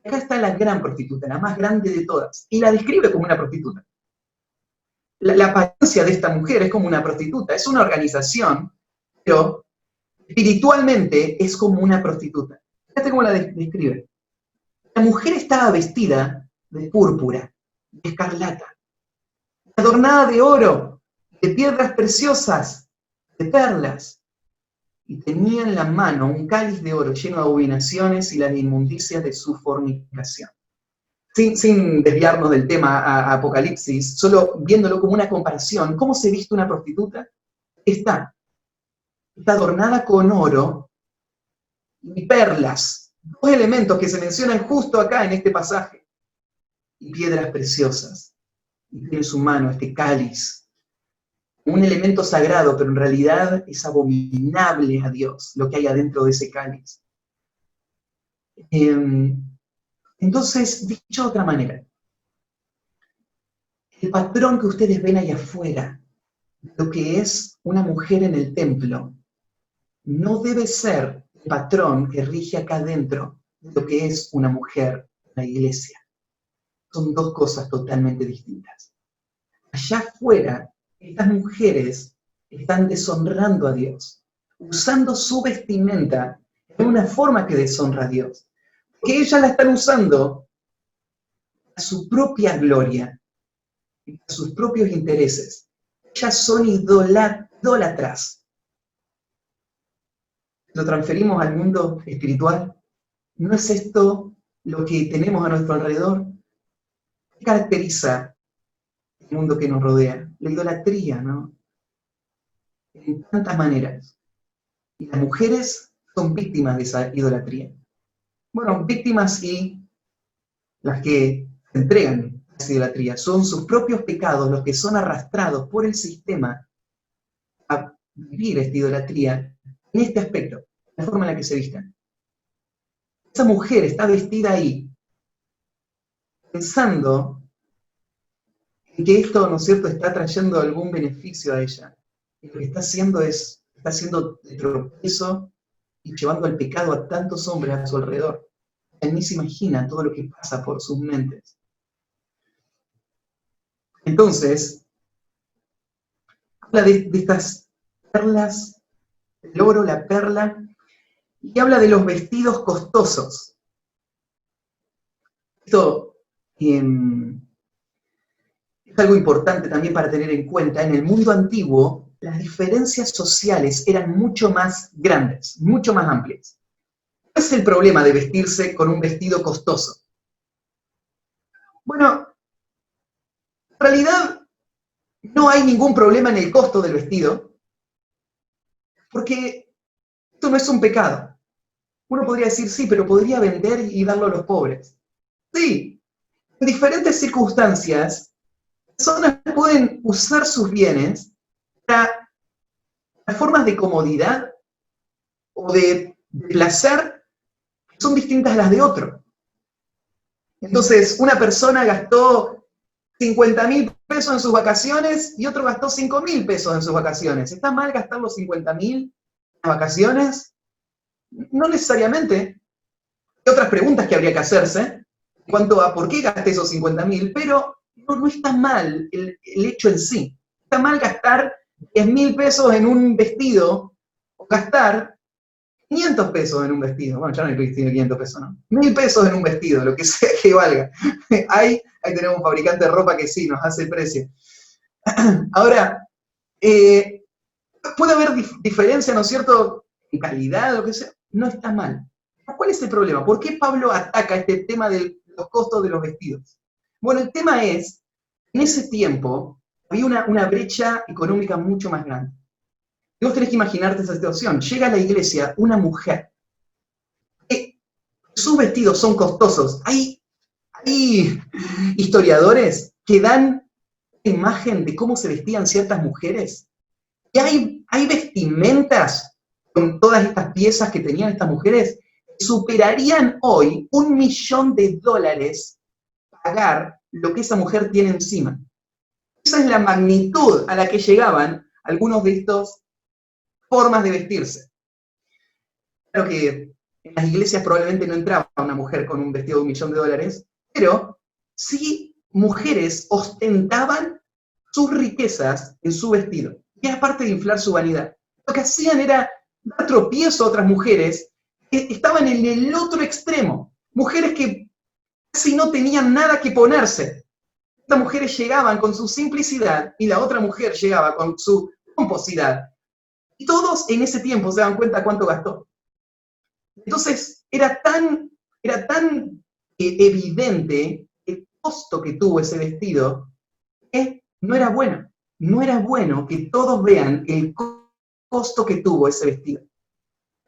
Acá está la gran prostituta, la más grande de todas, y la describe como una prostituta. La apariencia de esta mujer es como una prostituta, es una organización, pero espiritualmente es como una prostituta. Fíjate cómo la describe. La mujer estaba vestida de púrpura, de escarlata, adornada de oro, de piedras preciosas, de perlas, y tenía en la mano un cáliz de oro lleno de abominaciones y las inmundicias de su fornicación. Sin desviarnos del tema a Apocalipsis, solo viéndolo como una comparación, ¿cómo se viste una prostituta? Está adornada con oro y perlas, dos elementos que se mencionan justo acá en este pasaje, y piedras preciosas. Y tiene en su mano este cáliz, un elemento sagrado, pero en realidad es abominable a Dios lo que hay adentro de ese cáliz. Entonces, dicho de otra manera, el patrón que ustedes ven ahí afuera, lo que es una mujer en el templo, no debe ser el patrón que rige acá adentro de lo que es una mujer en la iglesia. Son dos cosas totalmente distintas. Allá afuera, estas mujeres están deshonrando a Dios, usando su vestimenta de una forma que deshonra a Dios. Porque ellas la están usando a su propia gloria, a sus propios intereses. Ellas son idólatras. Lo transferimos al mundo espiritual. ¿No es esto lo que tenemos a nuestro alrededor? ¿Qué caracteriza el mundo que nos rodea? La idolatría, ¿no? En tantas maneras. Y las mujeres son víctimas de esa idolatría. Bueno, víctimas y las que se entregan a esa idolatría. Son sus propios pecados los que son arrastrados por el sistema a vivir esta idolatría en este aspecto, la forma en la que se vistan. Esa mujer está vestida ahí, pensando en que esto, ¿no es cierto?, está trayendo algún beneficio a ella. Y lo que está haciendo está haciendo de tropiezo y llevando al pecado a tantos hombres a su alrededor. Él ni se imagina todo lo que pasa por sus mentes. Entonces, habla de estas perlas, el oro, la perla, y habla de los vestidos costosos. Esto es algo importante también para tener en cuenta. En el mundo antiguo, las diferencias sociales eran mucho más grandes, mucho más amplias. ¿Cuál es el problema de vestirse con un vestido costoso? Bueno, en realidad no hay ningún problema en el costo del vestido, porque esto no es un pecado. Uno podría decir, sí, pero podría vender y darlo a los pobres. Sí, en diferentes circunstancias, personas pueden usar sus bienes para formas de comodidad o de placer que son distintas a las de otro. Entonces, una persona gastó 50.000 pesos en sus vacaciones y otro gastó 5.000 pesos en sus vacaciones. ¿Está mal gastar los 50.000 en vacaciones? No necesariamente. Hay otras preguntas que habría que hacerse en cuanto a por qué gasté esos 50.000, pero no está mal el hecho en sí. Está mal gastar 10.000 pesos en un vestido o gastar 500 pesos en un vestido. Bueno, ya no hay vestido de 500 pesos, ¿no? 1.000 pesos en un vestido, lo que sea que valga. Ahí tenemos un fabricante de ropa que sí, nos hace el precio. Ahora, puede haber diferencia, ¿no es cierto?, en calidad, lo que sea. No está mal. ¿Cuál es el problema? ¿Por qué Pablo ataca este tema de los costos de los vestidos? Bueno, el tema es, en ese tiempo había una brecha económica mucho más grande. Y vos tenés que imaginarte esa situación. Llega a la iglesia una mujer, sus vestidos son costosos. Hay historiadores que dan imagen de cómo se vestían ciertas mujeres. Y hay vestimentas con todas estas piezas que tenían estas mujeres que superarían hoy $1.000.000 pagar lo que esa mujer tiene encima. Esa es la magnitud a la que llegaban algunos de estos formas de vestirse. Claro que en las iglesias probablemente no entraba una mujer con un vestido de $1.000.000, pero sí mujeres ostentaban sus riquezas en su vestido. Y aparte de inflar su vanidad, lo que hacían era dar tropiezo a otras mujeres que estaban en el otro extremo. Mujeres que casi no tenían nada que ponerse. Estas mujeres llegaban con su simplicidad y la otra mujer llegaba con su pomposidad. Y todos en ese tiempo se dan cuenta cuánto gastó. Entonces, era tan evidente el costo que tuvo ese vestido que no era bueno. No era bueno que todos vean el costo que tuvo ese vestido.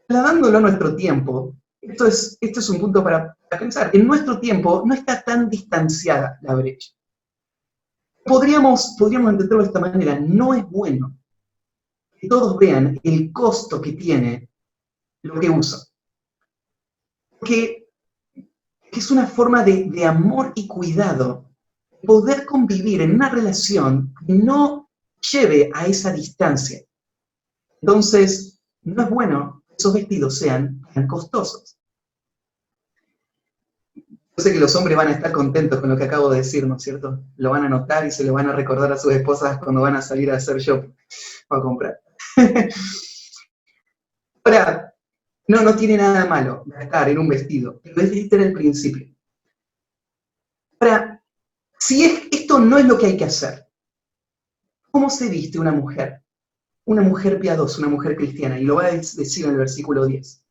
Trasladándolo a nuestro tiempo, esto es un punto para pensar. En nuestro tiempo no está tan distanciada la brecha. Podríamos entenderlo de esta manera. No es bueno que todos vean el costo que tiene lo que usa. Porque es una forma de amor y cuidado, poder convivir en una relación que no lleve a esa distancia. Entonces, no es bueno que esos vestidos sean tan costosos. Yo sé que los hombres van a estar contentos con lo que acabo de decir, ¿no es cierto? Lo van a notar y se lo van a recordar a sus esposas cuando van a salir a hacer shopping o a comprar. Ahora, no tiene nada malo gastar en un vestido, pero este era el principio. Ahora, si esto no es lo que hay que hacer, ¿cómo se viste una mujer? Una mujer piadosa, una mujer cristiana, y lo va a decir en el versículo 10.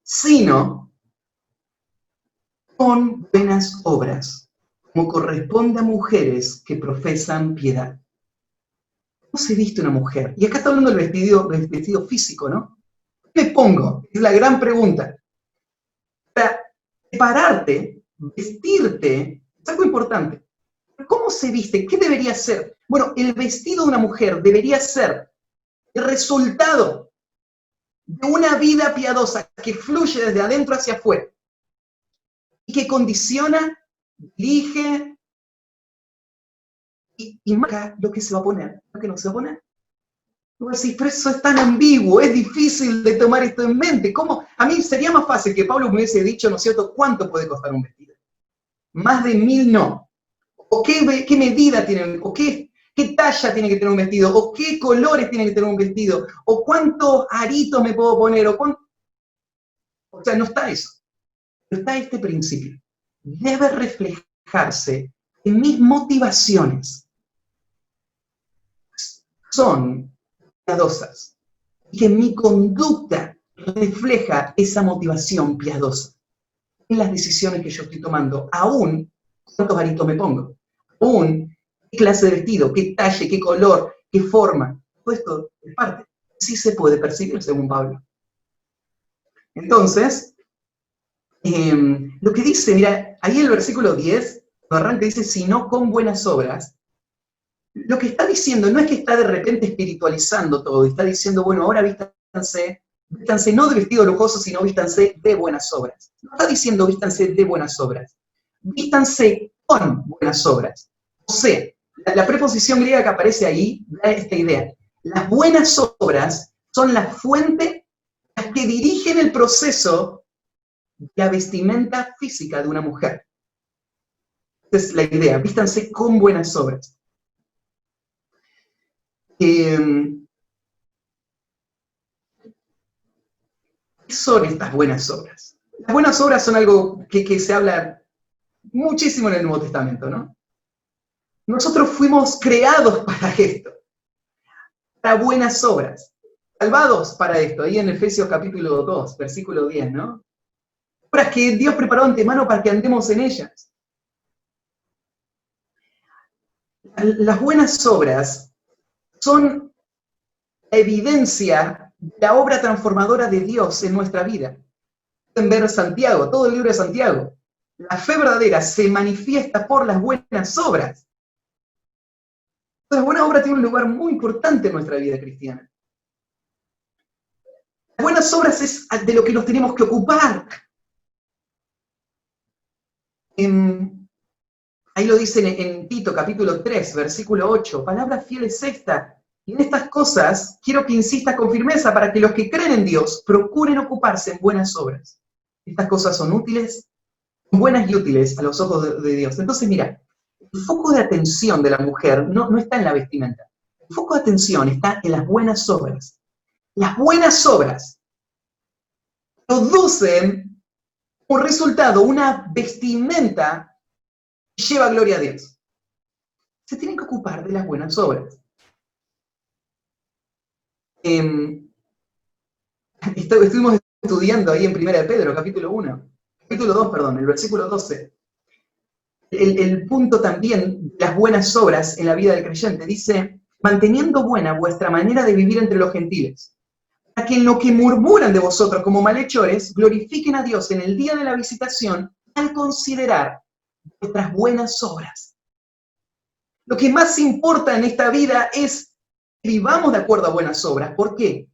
Sino con buenas obras, como corresponde a mujeres que profesan piedad. ¿Cómo se viste una mujer? Y acá está hablando del vestido físico, ¿no? ¿Qué me pongo? Es la gran pregunta. Para prepararte, vestirte, es algo importante. ¿Cómo se viste? ¿Qué debería ser? Bueno, el vestido de una mujer debería ser el resultado de una vida piadosa que fluye desde adentro hacia afuera y que condiciona, dirige y marca lo que se va a poner, lo que no se va a poner. Y vos decís, pero eso es tan ambiguo, es difícil de tomar esto en mente. ¿Cómo? A mí sería más fácil que Pablo me hubiese dicho, ¿no es cierto?, cuánto puede costar un vestido. Más de 1000 no. O qué medida tiene, o qué talla tiene que tener un vestido, o qué colores tiene que tener un vestido, o cuántos aritos me puedo poner, o sea, no está eso. Pero está este principio. Debe reflejarse en mis motivaciones. Son piadosas. Y que mi conducta refleja esa motivación piadosa en las decisiones que yo estoy tomando, aún cuántos aritos me pongo, aún qué clase de vestido, qué talle, qué color, qué forma. Todo esto es parte. Sí se puede percibir, según Pablo. Entonces, lo que dice, mira, ahí el versículo 10, cuando arranca dice, sino con buenas obras, lo que está diciendo no es que está de repente espiritualizando todo, está diciendo, bueno, ahora vístanse no de vestido lujoso, sino vístanse de buenas obras. No está diciendo vístanse de buenas obras, vístanse con buenas obras. O sea, la preposición griega que aparece ahí da esta idea. Las buenas obras son la fuente, las que dirigen el proceso de la vestimenta física de una mujer. Esa es la idea, vístanse con buenas obras. ¿Qué son estas buenas obras? Las buenas obras son algo que se habla muchísimo en el Nuevo Testamento, ¿no? Nosotros fuimos creados para esto, para buenas obras, salvados para esto, ahí en Efesios capítulo 2, versículo 10, ¿no? Obras que Dios preparó antemano para que andemos en ellas. Las buenas obras son la evidencia de la obra transformadora de Dios en nuestra vida. Pueden ver Santiago, todo el libro de Santiago. La fe verdadera se manifiesta por las buenas obras. Las buenas obras tienen un lugar muy importante en nuestra vida cristiana. Las buenas obras es de lo que nos tenemos que ocupar. Ahí lo dicen en Tito, capítulo 3, versículo 8. Palabra fiel es esta. Y en estas cosas quiero que insistas con firmeza para que los que creen en Dios procuren ocuparse en buenas obras. Estas cosas son útiles, buenas y útiles a los ojos de Dios. Entonces, mira, el foco de atención de la mujer no está en la vestimenta. El foco de atención está en las buenas obras. Las buenas obras producen Por resultado, una vestimenta que lleva gloria a Dios. Se tienen que ocupar de las buenas obras. Estuvimos estudiando ahí en 1 de Pedro, capítulo 2, perdón, el versículo 12. El punto también de las buenas obras en la vida del creyente dice, manteniendo buena vuestra manera de vivir entre los gentiles, para que en lo que murmuran de vosotros como malhechores, glorifiquen a Dios en el día de la visitación al considerar vuestras buenas obras. Lo que más importa en esta vida es que vivamos de acuerdo a buenas obras. ¿Por qué?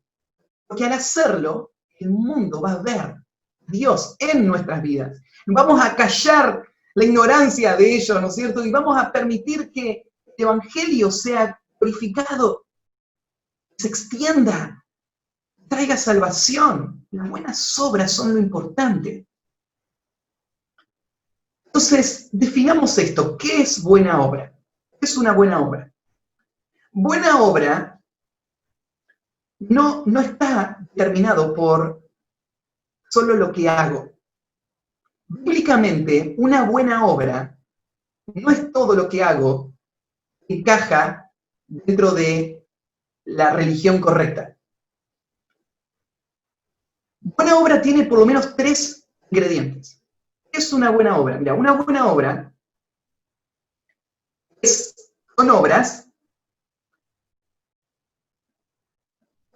Porque al hacerlo, el mundo va a ver a Dios en nuestras vidas. Vamos a callar la ignorancia de ellos, ¿no es cierto? Y vamos a permitir que el Evangelio sea glorificado, se extienda, traiga salvación. Las buenas obras son lo importante. Entonces, definamos esto. ¿Qué es buena obra? ¿Qué es una buena obra? Buena obra no está determinado por solo lo que hago. Bíblicamente, una buena obra no es todo lo que hago que encaja dentro de la religión correcta. Buena obra tiene por lo menos 3 ingredientes. ¿Qué es una buena obra? Mira, una buena obra son obras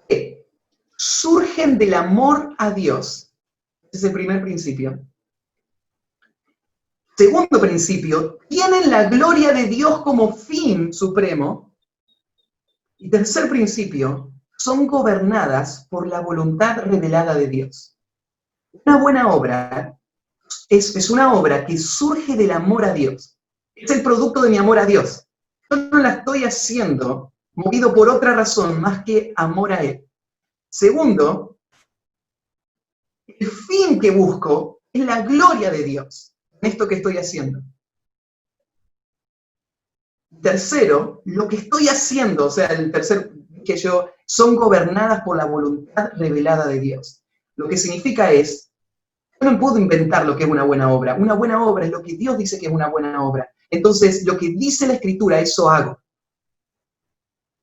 que surgen del amor a Dios. Ese es el primer principio. Segundo principio, tienen la gloria de Dios como fin supremo. Y tercer principio, son gobernadas por la voluntad revelada de Dios. Una buena obra es una obra que surge del amor a Dios. Es el producto de mi amor a Dios. Yo no la estoy haciendo movido por otra razón más que amor a Él. Segundo, el fin que busco es la gloria de Dios en esto que estoy haciendo. Tercero, lo que estoy haciendo, o sea, el tercer que yo, son gobernadas por la voluntad revelada de Dios. Lo que significa es, yo no puedo inventar lo que es una buena obra. Una buena obra es lo que Dios dice que es una buena obra. Entonces, lo que dice la Escritura, eso hago.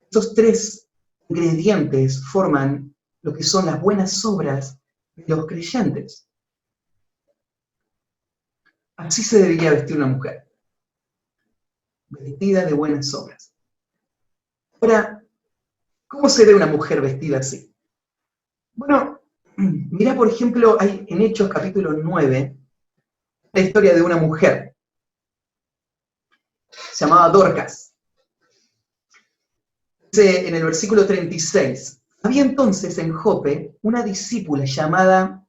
Estos 3 ingredientes forman lo que son las buenas obras de los creyentes. Así se debería vestir una mujer, vestida de buenas obras. Ahora, ¿cómo se ve una mujer vestida así? Bueno, mirá, por ejemplo, hay en Hechos capítulo 9, la historia de una mujer, se llamaba Dorcas. Dice en el versículo 36, había entonces en Jope una discípula llamada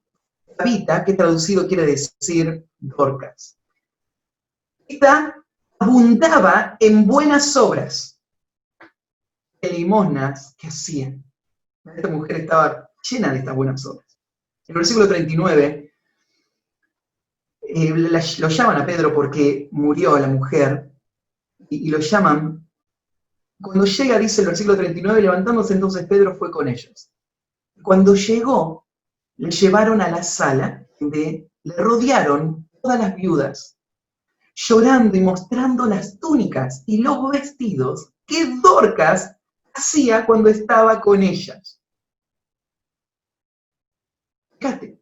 Tabita, que traducido quiere decir Dorcas. Esta abundaba en buenas obras, en limosnas que hacían. Esta mujer estaba llena de estas buenas obras. En el versículo 39, lo llaman a Pedro porque murió la mujer, y lo llaman. Cuando llega, dice el versículo 39, levantándose entonces Pedro fue con ellos. Cuando llegó, le llevaron a la sala donde le rodearon todas las viudas, llorando y mostrando las túnicas y los vestidos que Dorcas hacía cuando estaba con ellas. Fíjate,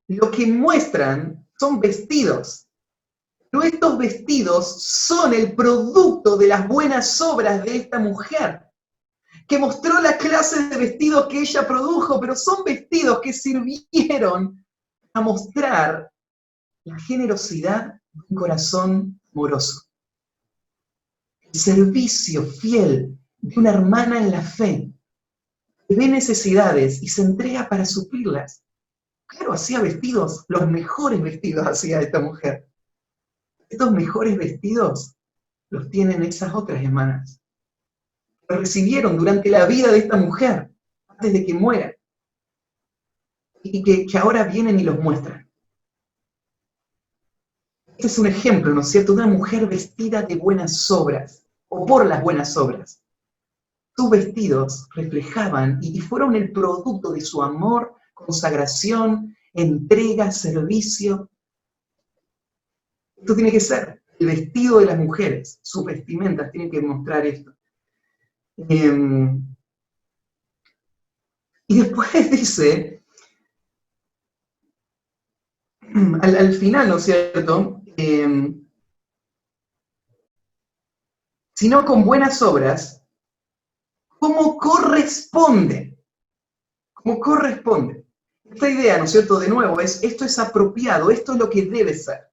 lo que muestran son vestidos, pero estos vestidos son el producto de las buenas obras de esta mujer, que mostró la clase de vestidos que ella produjo, pero son vestidos que sirvieron a mostrar la generosidad de un corazón amoroso. El servicio fiel de una hermana en la fe, que ve necesidades y se entrega para suplirlas. Claro, hacía vestidos, los mejores vestidos hacía esta mujer. Estos mejores vestidos los tienen esas otras hermanas. Los recibieron durante la vida de esta mujer, antes de que muera. Y que ahora vienen y los muestran. Este es un ejemplo, ¿no es cierto?, de una mujer vestida de buenas obras, o por las buenas obras. Sus vestidos reflejaban y fueron el producto de su amor, consagración, entrega, servicio. Esto tiene que ser el vestido de las mujeres, sus vestimentas tienen que mostrar esto. Y después dice, al final, ¿no es cierto? Sino con buenas obras, ¿cómo corresponde? ¿Cómo corresponde? Esta idea, ¿no es cierto? De nuevo, esto es apropiado, esto es lo que debe ser.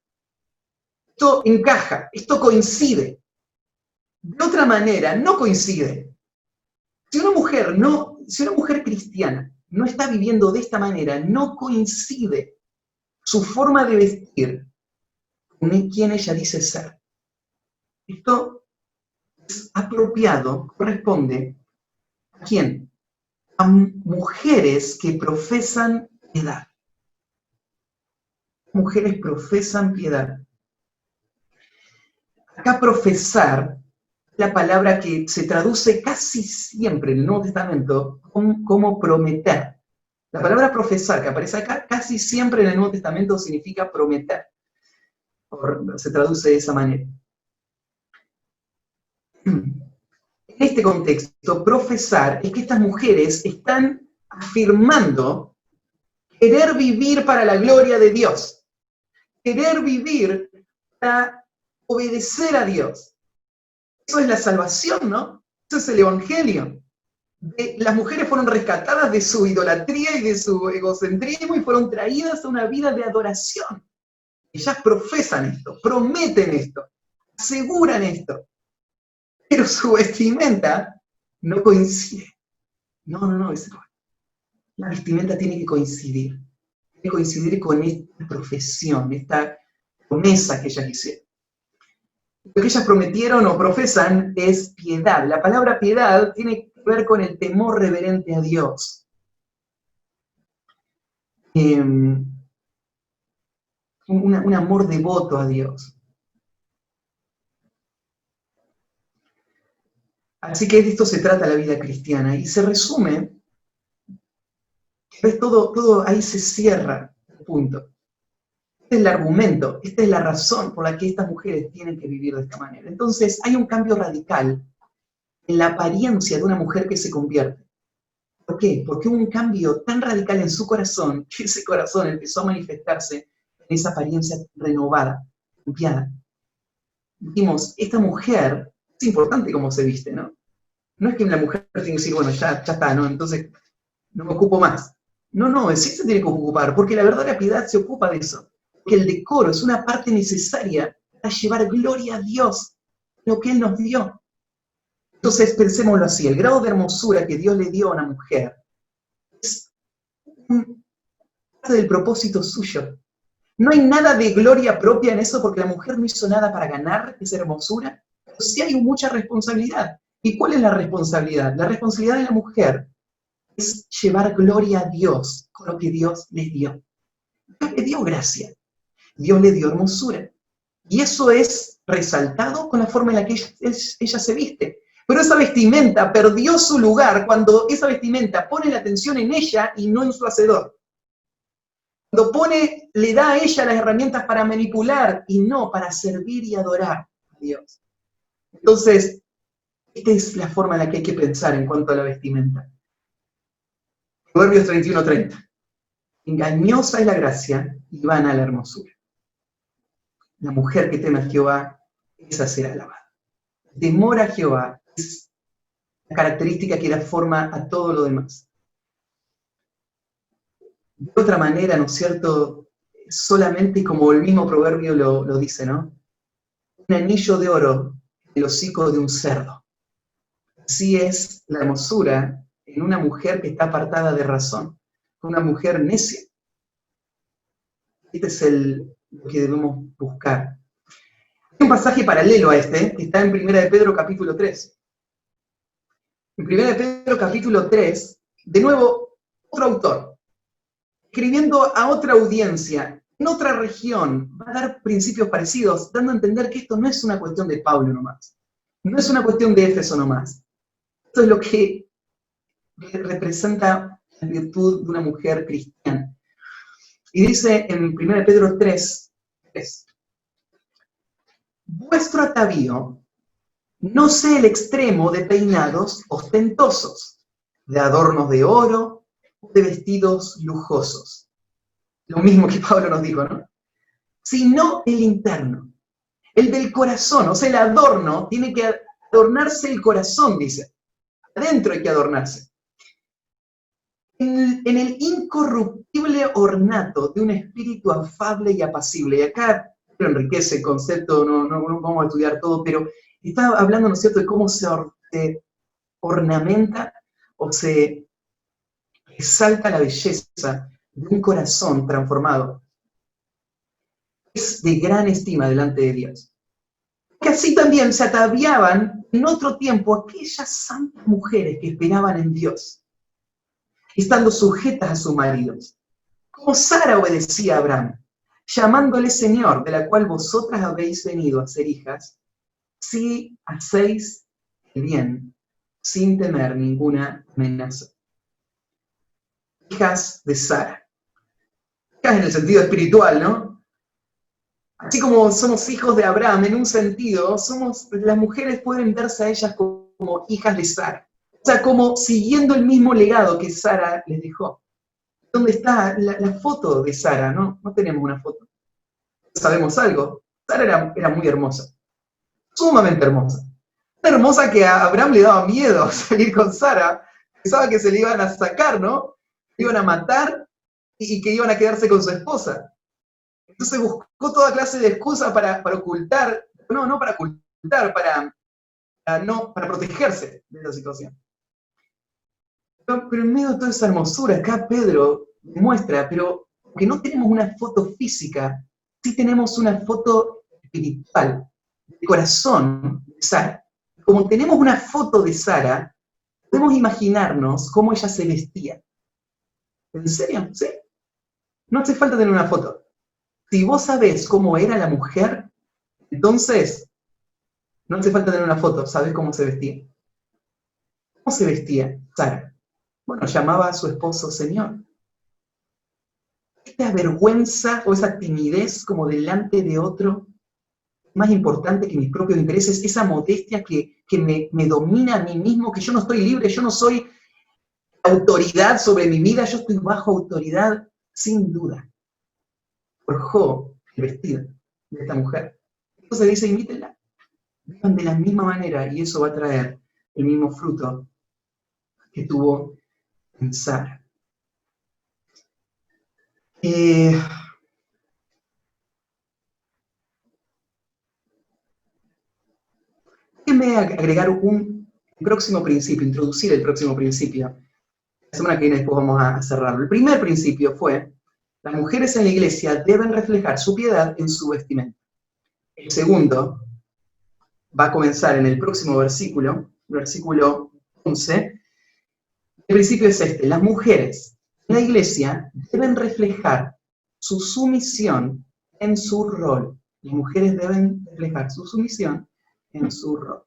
Esto encaja, esto coincide. De otra manera, no coincide. Si una mujer cristiana no está viviendo de esta manera, no coincide su forma de vestir con quien ella dice ser. Esto es apropiado, corresponde ¿a quién? A mujeres que profesan piedad. Mujeres profesan piedad. Acá profesar, la palabra que se traduce casi siempre en el Nuevo Testamento como prometer. La palabra profesar que aparece acá casi siempre en el Nuevo Testamento significa prometer. Se traduce de esa manera. En este contexto, profesar es que estas mujeres están afirmando querer vivir para la gloria de Dios, querer vivir para obedecer a Dios. Eso es la salvación, ¿no? Eso es el evangelio. Las mujeres fueron rescatadas de su idolatría y de su egocentrismo y fueron traídas a una vida de adoración. Ellas profesan esto, prometen esto, aseguran esto, pero su vestimenta no coincide. No, la vestimenta tiene que coincidir con esta profesión, esta promesa que ellas hicieron. Lo que ellas prometieron o profesan es piedad. La palabra piedad tiene que ver con el temor reverente a Dios. Un amor devoto a Dios. Así que de esto se trata la vida cristiana. Y se resume, ¿ves? Todo ahí se cierra el punto. Este es el argumento, esta es la razón por la que estas mujeres tienen que vivir de esta manera. Entonces, hay un cambio radical en la apariencia de una mujer que se convierte. ¿Por qué? Porque hubo un cambio tan radical en su corazón, que ese corazón empezó a manifestarse en esa apariencia renovada, limpiada. Dijimos, esta mujer, es importante cómo se viste, ¿no? No es que la mujer tiene que decir, bueno, ya está, ¿no? Entonces, no me ocupo más. No, sí se tiene que ocupar, porque la verdadera piedad se ocupa de eso. Que el decoro es una parte necesaria para llevar gloria a Dios, lo que Él nos dio. Entonces, pensémoslo así, el grado de hermosura que Dios le dio a una mujer es parte del propósito suyo. No hay nada de gloria propia en eso porque la mujer no hizo nada para ganar esa hermosura, pero sí hay mucha responsabilidad. ¿Y cuál es la responsabilidad? La responsabilidad de la mujer es llevar gloria a Dios con lo que Dios les dio. Dios le dio gracia. Dios le dio hermosura. Y eso es resaltado con la forma en la que ella se viste. Pero esa vestimenta perdió su lugar cuando esa vestimenta pone la atención en ella y no en su hacedor. Cuando le da a ella las herramientas para manipular y no para servir y adorar a Dios. Entonces, esta es la forma en la que hay que pensar en cuanto a la vestimenta. Proverbios 31:30. Engañosa es la gracia y vana la hermosura. La mujer que teme a Jehová, esa será alabada. Temor a Jehová es la característica que da forma a todo lo demás. De otra manera, ¿no es cierto? Solamente como el mismo proverbio lo dice, ¿no? Un anillo de oro en el hocico de un cerdo. Así es la hermosura en una mujer que está apartada de razón, una mujer necia. Este es lo que debemos buscar. Hay un pasaje paralelo a este, que está en 1 de Pedro capítulo 3. En 1 de Pedro capítulo 3, de nuevo, otro autor, escribiendo a otra audiencia, en otra región, va a dar principios parecidos, dando a entender que esto no es una cuestión de Pablo nomás, no es una cuestión de Éfeso nomás. Esto es lo que representa la virtud de una mujer cristiana. Y dice en 1 Pedro 3, vuestro atavío no sea el extremo de peinados ostentosos, de adornos de oro, o de vestidos lujosos. Lo mismo que Pablo nos dijo, ¿no? Sino el interno, el del corazón. O sea, el adorno tiene que adornarse el corazón, dice. Adentro hay que adornarse. En el incorruptible ornato de un espíritu afable y apacible. Y acá enriquece el concepto, no vamos a estudiar todo, pero está hablando, ¿no es cierto?, de cómo se ornamenta o se resalta la belleza de un corazón transformado. Es de gran estima delante de Dios. Que así también se ataviaban en otro tiempo aquellas santas mujeres que esperaban en Dios, estando sujetas a sus maridos. Como Sara obedecía a Abraham, llamándole Señor, de la cual vosotras habéis venido a ser hijas, si hacéis el bien, sin temer ninguna amenaza. Hijas de Sara. Hijas en el sentido espiritual, ¿no? Así como somos hijos de Abraham, en un sentido, las mujeres pueden verse a ellas como hijas de Sara. O sea, como siguiendo el mismo legado que Sara les dejó. ¿Dónde está la foto de Sara? No tenemos una foto. Sabemos algo. Sara era muy hermosa. Sumamente hermosa. Tan hermosa que a Abraham le daba miedo salir con Sara. Pensaba que se le iban a sacar, ¿no? Le iban a matar y que iban a quedarse con su esposa. Entonces buscó toda clase de excusas para ocultar, no para ocultar, para protegerse de esa situación. Pero en medio de toda esa hermosura, acá Pedro muestra, pero que no tenemos una foto física, sí tenemos una foto espiritual, de corazón de Sara. Como tenemos una foto de Sara, podemos imaginarnos cómo ella se vestía. ¿En serio? ¿Sí? No hace falta tener una foto. Si vos sabés cómo era la mujer, entonces no hace falta tener una foto, sabés cómo se vestía. ¿Cómo se vestía Sara? Bueno, llamaba a su esposo Señor. Esta vergüenza o esa timidez como delante de otro, más importante que mis propios intereses, esa modestia que me domina a mí mismo, que yo no estoy libre, yo no soy autoridad sobre mi vida, yo estoy bajo autoridad, sin duda. Forjó el vestido de esta mujer. Entonces dice, imítenla, vivan de la misma manera y eso va a traer el mismo fruto que tuvo en Sara. Déjenme agregar un próximo principio, introducir el próximo principio. La semana que viene después vamos a cerrarlo. El primer principio fue, las mujeres en la iglesia deben reflejar su piedad en su vestimenta. El segundo va a comenzar en el próximo versículo 11. El principio es este, las mujeres en la iglesia deben reflejar su sumisión en su rol. Las mujeres deben reflejar su sumisión en su rol.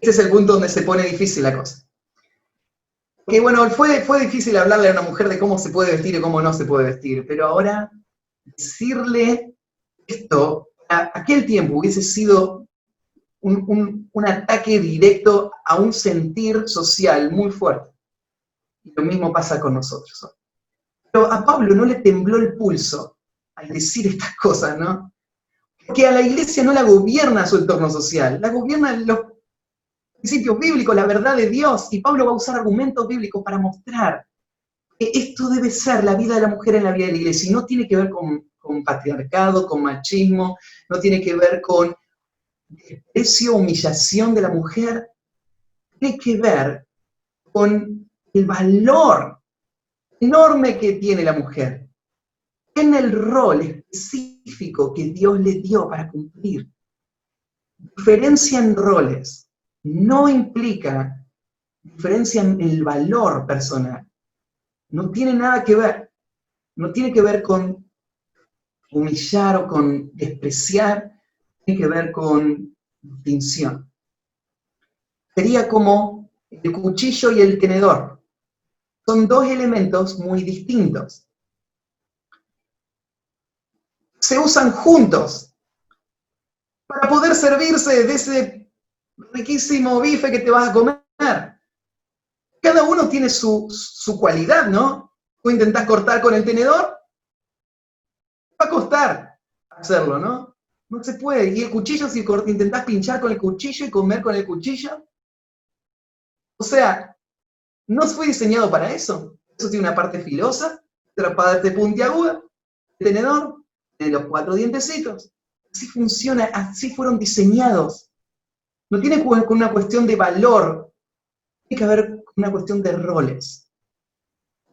Este es el punto donde se pone difícil la cosa. Que bueno, fue difícil hablarle a una mujer de cómo se puede vestir y cómo no se puede vestir, pero ahora decirle esto, a aquel tiempo hubiese sido un ataque directo a un sentir social muy fuerte. Y lo mismo pasa con nosotros. Pero a Pablo no le tembló el pulso al decir estas cosas, ¿no? Porque a la iglesia no la gobierna su entorno social, la gobiernan los principios bíblicos, la verdad de Dios, y Pablo va a usar argumentos bíblicos para mostrar que esto debe ser la vida de la mujer en la vida de la iglesia, y no tiene que ver con patriarcado, con machismo, no tiene que ver con desprecio, humillación de la mujer, tiene que ver con el valor enorme que tiene la mujer en el rol específico que Dios le dio para cumplir. Diferencia en roles no implica diferencia en el valor personal. No tiene nada que ver. No tiene que ver con humillar o con despreciar, tiene que ver con distinción. Sería como el cuchillo y el tenedor. Son dos elementos muy distintos. Se usan juntos para poder servirse de ese riquísimo bife que te vas a comer. Cada uno tiene su cualidad, ¿no? Tú intentás cortar con el tenedor, va a costar hacerlo, ¿no? No se puede. Y el cuchillo, si intentás pinchar con el cuchillo y comer con el cuchillo, o sea, no fue diseñado para eso. Eso tiene una parte filosa, otra parte puntiaguda, el tenedor, tiene los 4 dientecitos. Así funciona, así fueron diseñados. No tiene que ver con una cuestión de valor, tiene que ver con una cuestión de roles.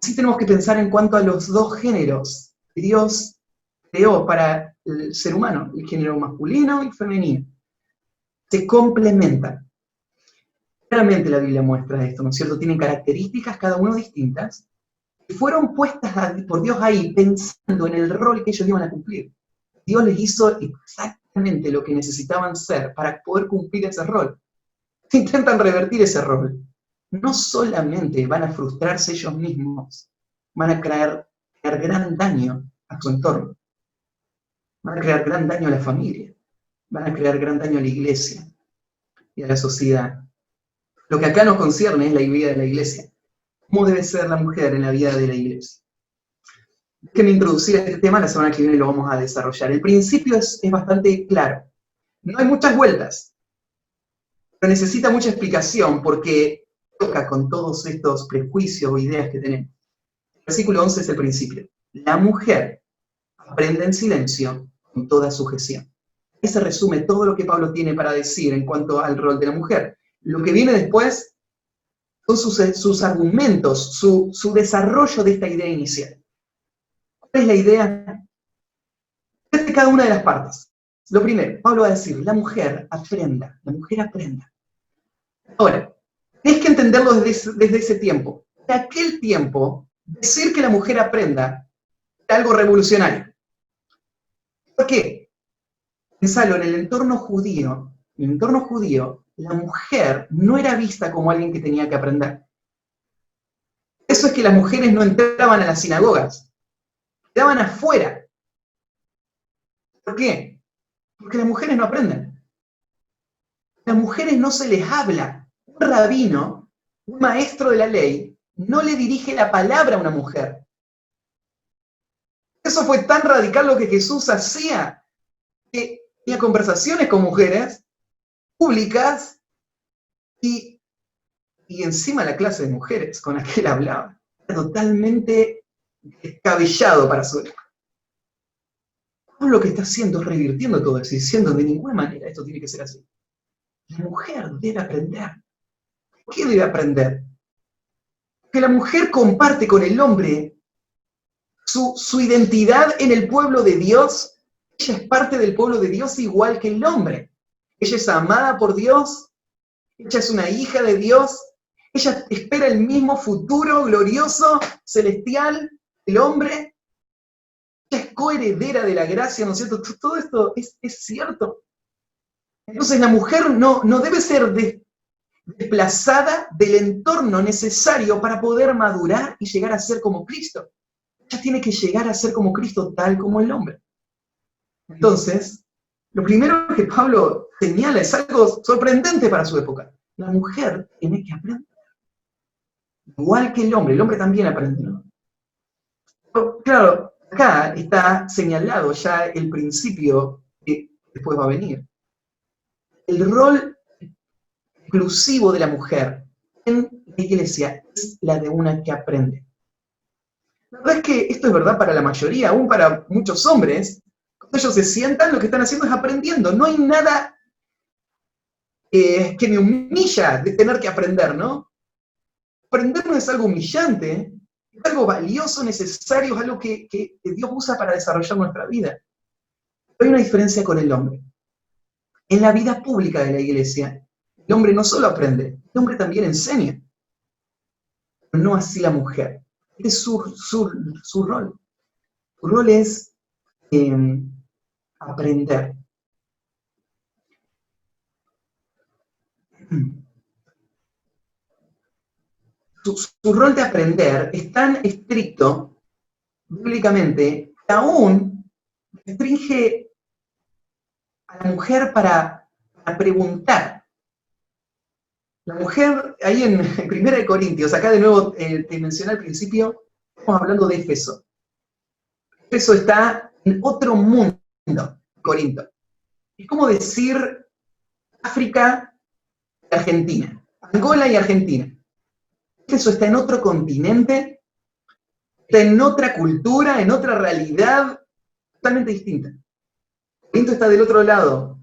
Así tenemos que pensar en cuanto a los dos géneros que Dios creó para el ser humano, el género masculino y femenino. Se complementan. Claramente la Biblia muestra esto, ¿no es cierto? Tienen características cada uno distintas, y fueron puestas por Dios ahí pensando en el rol que ellos iban a cumplir. Dios les hizo exactamente lo que necesitaban ser para poder cumplir ese rol. Si intentan revertir ese rol, no solamente van a frustrarse ellos mismos, van a crear gran daño a su entorno, van a crear gran daño a la familia, van a crear gran daño a la iglesia y a la sociedad. Lo que acá nos concierne es la vida de la iglesia. ¿Cómo debe ser la mujer en la vida de la iglesia? Déjenme introducir este tema, la semana que viene lo vamos a desarrollar. El principio es bastante claro. No hay muchas vueltas, pero necesita mucha explicación porque toca con todos estos prejuicios o ideas que tenemos. El versículo 11 es el principio. La mujer aprende en silencio con toda sujeción. Ahí se resume todo lo que Pablo tiene para decir en cuanto al rol de la mujer. Lo que viene después son sus argumentos, su desarrollo de esta idea inicial. ¿Cuál es la idea? De cada una de las partes. Lo primero, Pablo va a decir, la mujer aprenda, la mujer aprenda. Ahora, tienes que entenderlo desde ese tiempo. De aquel tiempo, decir que la mujer aprenda era algo revolucionario. ¿Por qué? Pensalo, en el entorno judío, la mujer no era vista como alguien que tenía que aprender. Eso es que las mujeres no entraban a las sinagogas, quedaban afuera. ¿Por qué? Porque las mujeres no aprenden. Las mujeres no se les habla. Un rabino, un maestro de la ley, no le dirige la palabra a una mujer. Eso fue tan radical lo que Jesús hacía, que tenía conversaciones con mujeres públicas y encima la clase de mujeres con la que él hablaba. Era totalmente descabellado para su época. Lo que está haciendo es revirtiendo todo eso, diciendo de ninguna manera esto tiene que ser así. La mujer debe aprender. ¿Qué debe aprender? Que la mujer comparte con el hombre su identidad en el pueblo de Dios. Ella es parte del pueblo de Dios igual que el hombre. Ella es amada por Dios, ella es una hija de Dios, ella espera el mismo futuro glorioso, celestial, del hombre. Ella es coheredera de la gracia, ¿no es cierto? Todo esto es cierto. Entonces la mujer no debe ser desplazada del entorno necesario para poder madurar y llegar a ser como Cristo. Ella tiene que llegar a ser como Cristo, tal como el hombre. Entonces, lo primero que Pablo señala es algo sorprendente para su época. La mujer tiene que aprender. Igual que el hombre también aprende, ¿no? Pero, claro, acá está señalado ya el principio que después va a venir. El rol exclusivo de la mujer en la iglesia es la de una que aprende. La verdad es que esto es verdad para la mayoría, aún para muchos hombres. Cuando ellos se sientan, lo que están haciendo es aprendiendo. No hay nada que me humilla de tener que aprender, ¿no? Aprender no es algo humillante, es algo valioso, necesario, es algo que Dios usa para desarrollar nuestra vida. Pero hay una diferencia con el hombre. En la vida pública de la iglesia, el hombre no solo aprende, el hombre también enseña. Pero no así la mujer. Este es su rol. Su rol es aprender. su rol de aprender es tan estricto, bíblicamente, que aún restringe a la mujer para preguntar. La mujer, ahí en 1 Corintios, acá de nuevo te mencioné al principio, estamos hablando de Éfeso. Éfeso está en otro mundo, Corinto. Es como decir África y Argentina, Angola y Argentina. Éfeso está en otro continente, está en otra cultura, en otra realidad totalmente distinta. Corinto está del otro lado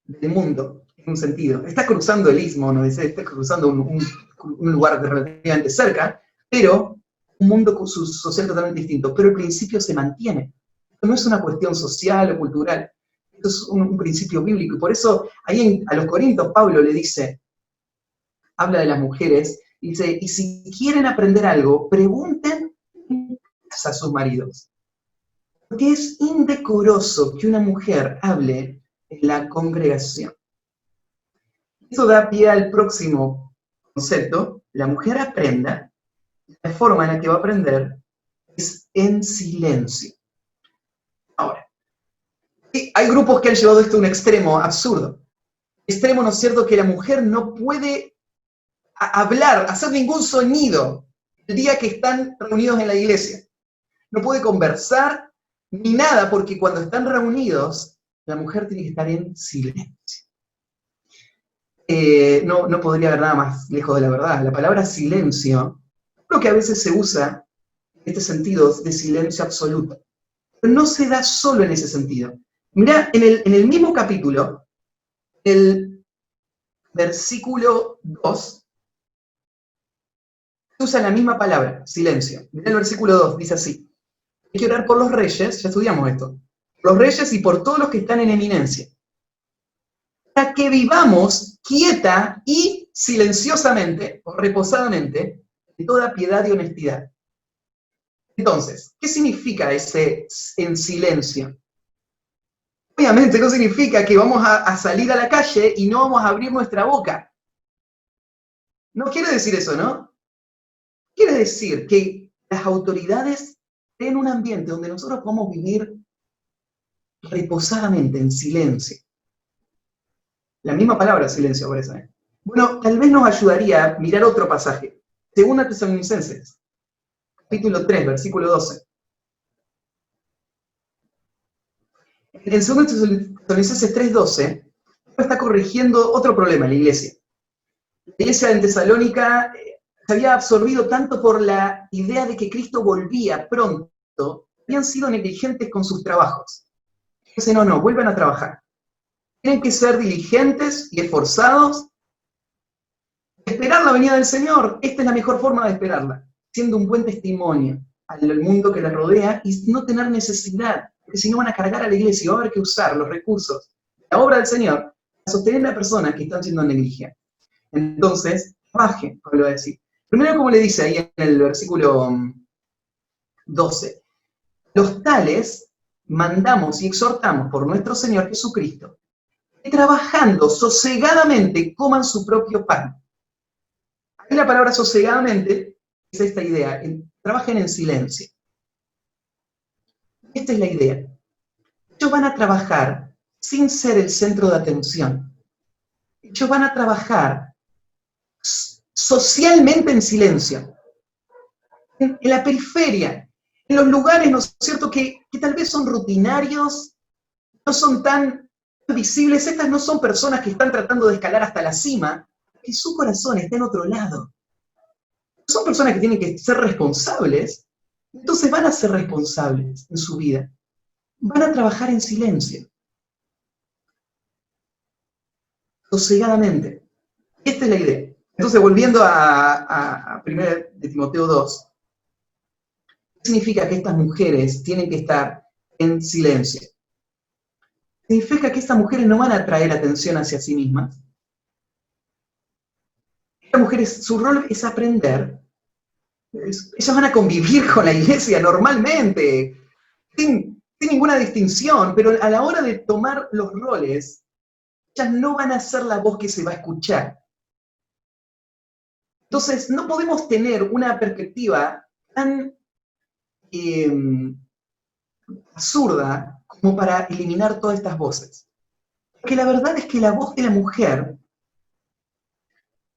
del mundo, en un sentido. Está cruzando el istmo, ¿no? Está cruzando un lugar relativamente cerca, pero un mundo social totalmente distinto. Pero el principio se mantiene. Esto no es una cuestión social o cultural. Esto es un principio bíblico. Y por eso, ahí a los Corintios, Pablo le dice, habla de las mujeres, dice, y si quieren aprender algo, pregunten a sus maridos. Porque es indecoroso que una mujer hable en la congregación. Eso da pie al próximo concepto. La mujer aprenda, la forma en la que va a aprender es en silencio. Ahora, hay grupos que han llevado esto a un extremo absurdo. Extremo, ¿no es cierto?, que la mujer no puede hablar, hacer ningún sonido el día que están reunidos en la iglesia. No puede conversar ni nada, porque cuando están reunidos, la mujer tiene que estar en silencio. No podría haber nada más lejos de la verdad. La palabra silencio, lo que a veces se usa en este sentido de silencio absoluto, pero no se da solo en ese sentido. Mirá, en el mismo capítulo, el versículo 2, se usa la misma palabra, silencio. Mirá el versículo 2, dice así: hay que orar por los reyes, ya estudiamos esto, los reyes y por todos los que están en eminencia, para que vivamos quieta y silenciosamente, o reposadamente, de toda piedad y honestidad. Entonces, ¿qué significa ese en silencio? Obviamente no significa que vamos a salir a la calle y no vamos a abrir nuestra boca. No quiere decir eso, ¿no? Quiere decir que las autoridades creen un ambiente donde nosotros podemos vivir reposadamente, en silencio. La misma palabra silencio por eso. Bueno, tal vez nos ayudaría a mirar otro pasaje. 2 Tesalonicenses, capítulo 3, versículo 12. En 2 Tesalonicenses 3:12, está corrigiendo otro problema en la iglesia. La iglesia en Tesalónica se había absorbido tanto por la idea de que Cristo volvía pronto, habían sido negligentes con sus trabajos. Dicen, no, vuelvan a trabajar. Tienen que ser diligentes y esforzados. Esperar la venida del Señor, esta es la mejor forma de esperarla, siendo un buen testimonio al mundo que la rodea y no tener necesidad, porque si no van a cargar a la iglesia y va a haber que usar los recursos, la obra del Señor, para sostener a personas que están siendo negligentes. Entonces, baje, Pablo va a decir. Primero, como le dice ahí en el versículo 12, los tales mandamos y exhortamos por nuestro Señor Jesucristo, que trabajando sosegadamente coman su propio pan. Ahí la palabra sosegadamente es esta idea, trabajen en silencio. Esta es la idea. Ellos van a trabajar sin ser el centro de atención. Ellos van a trabajar socialmente en silencio. En la periferia, en los lugares, ¿no es cierto?, que tal vez son rutinarios, no son tan visibles. Estas no son personas que están tratando de escalar hasta la cima, que su corazón está en otro lado. Son personas que tienen que ser responsables, entonces van a ser responsables en su vida. Van a trabajar en silencio, sosegadamente. Esta es la idea. Entonces, volviendo a 1 de Timoteo 2, significa que estas mujeres tienen que estar en silencio. Significa que estas mujeres no van a atraer atención hacia sí mismas. Estas mujeres, su rol es aprender. Ellas van a convivir con la iglesia normalmente, sin ninguna distinción, pero a la hora de tomar los roles, ellas no van a ser la voz que se va a escuchar. Entonces, no podemos tener una perspectiva tan absurda como para eliminar todas estas voces. Porque la verdad es que la voz de la mujer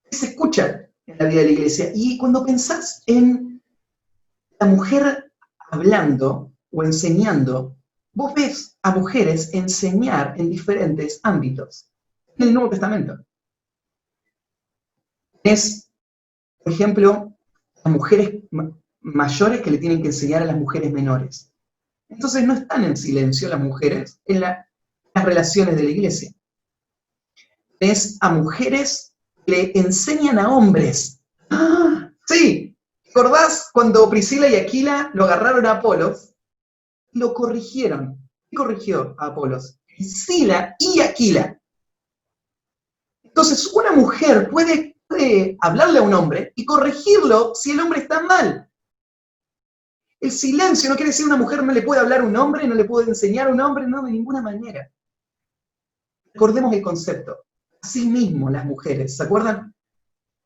se escucha en la vida de la iglesia. Y cuando pensás en la mujer hablando o enseñando, vos ves a mujeres enseñar en diferentes ámbitos. En el Nuevo Testamento. Es, por ejemplo, las mujeres mayores que le tienen que enseñar a las mujeres menores. Entonces no están en silencio las mujeres en las relaciones de la iglesia. Es a mujeres que le enseñan a hombres. ¡Ah! Sí, ¿recordás cuando Priscila y Aquila lo agarraron a Apolos? Lo corrigieron. ¿Quién corrigió a Apolos? Priscila y Aquila. Entonces una mujer puede hablarle a un hombre y corregirlo si el hombre está mal. El silencio no quiere decir una mujer no le puede hablar a un hombre, no le puede enseñar a un hombre, no, de ninguna manera. Recordemos el concepto. Asimismo las mujeres, ¿se acuerdan?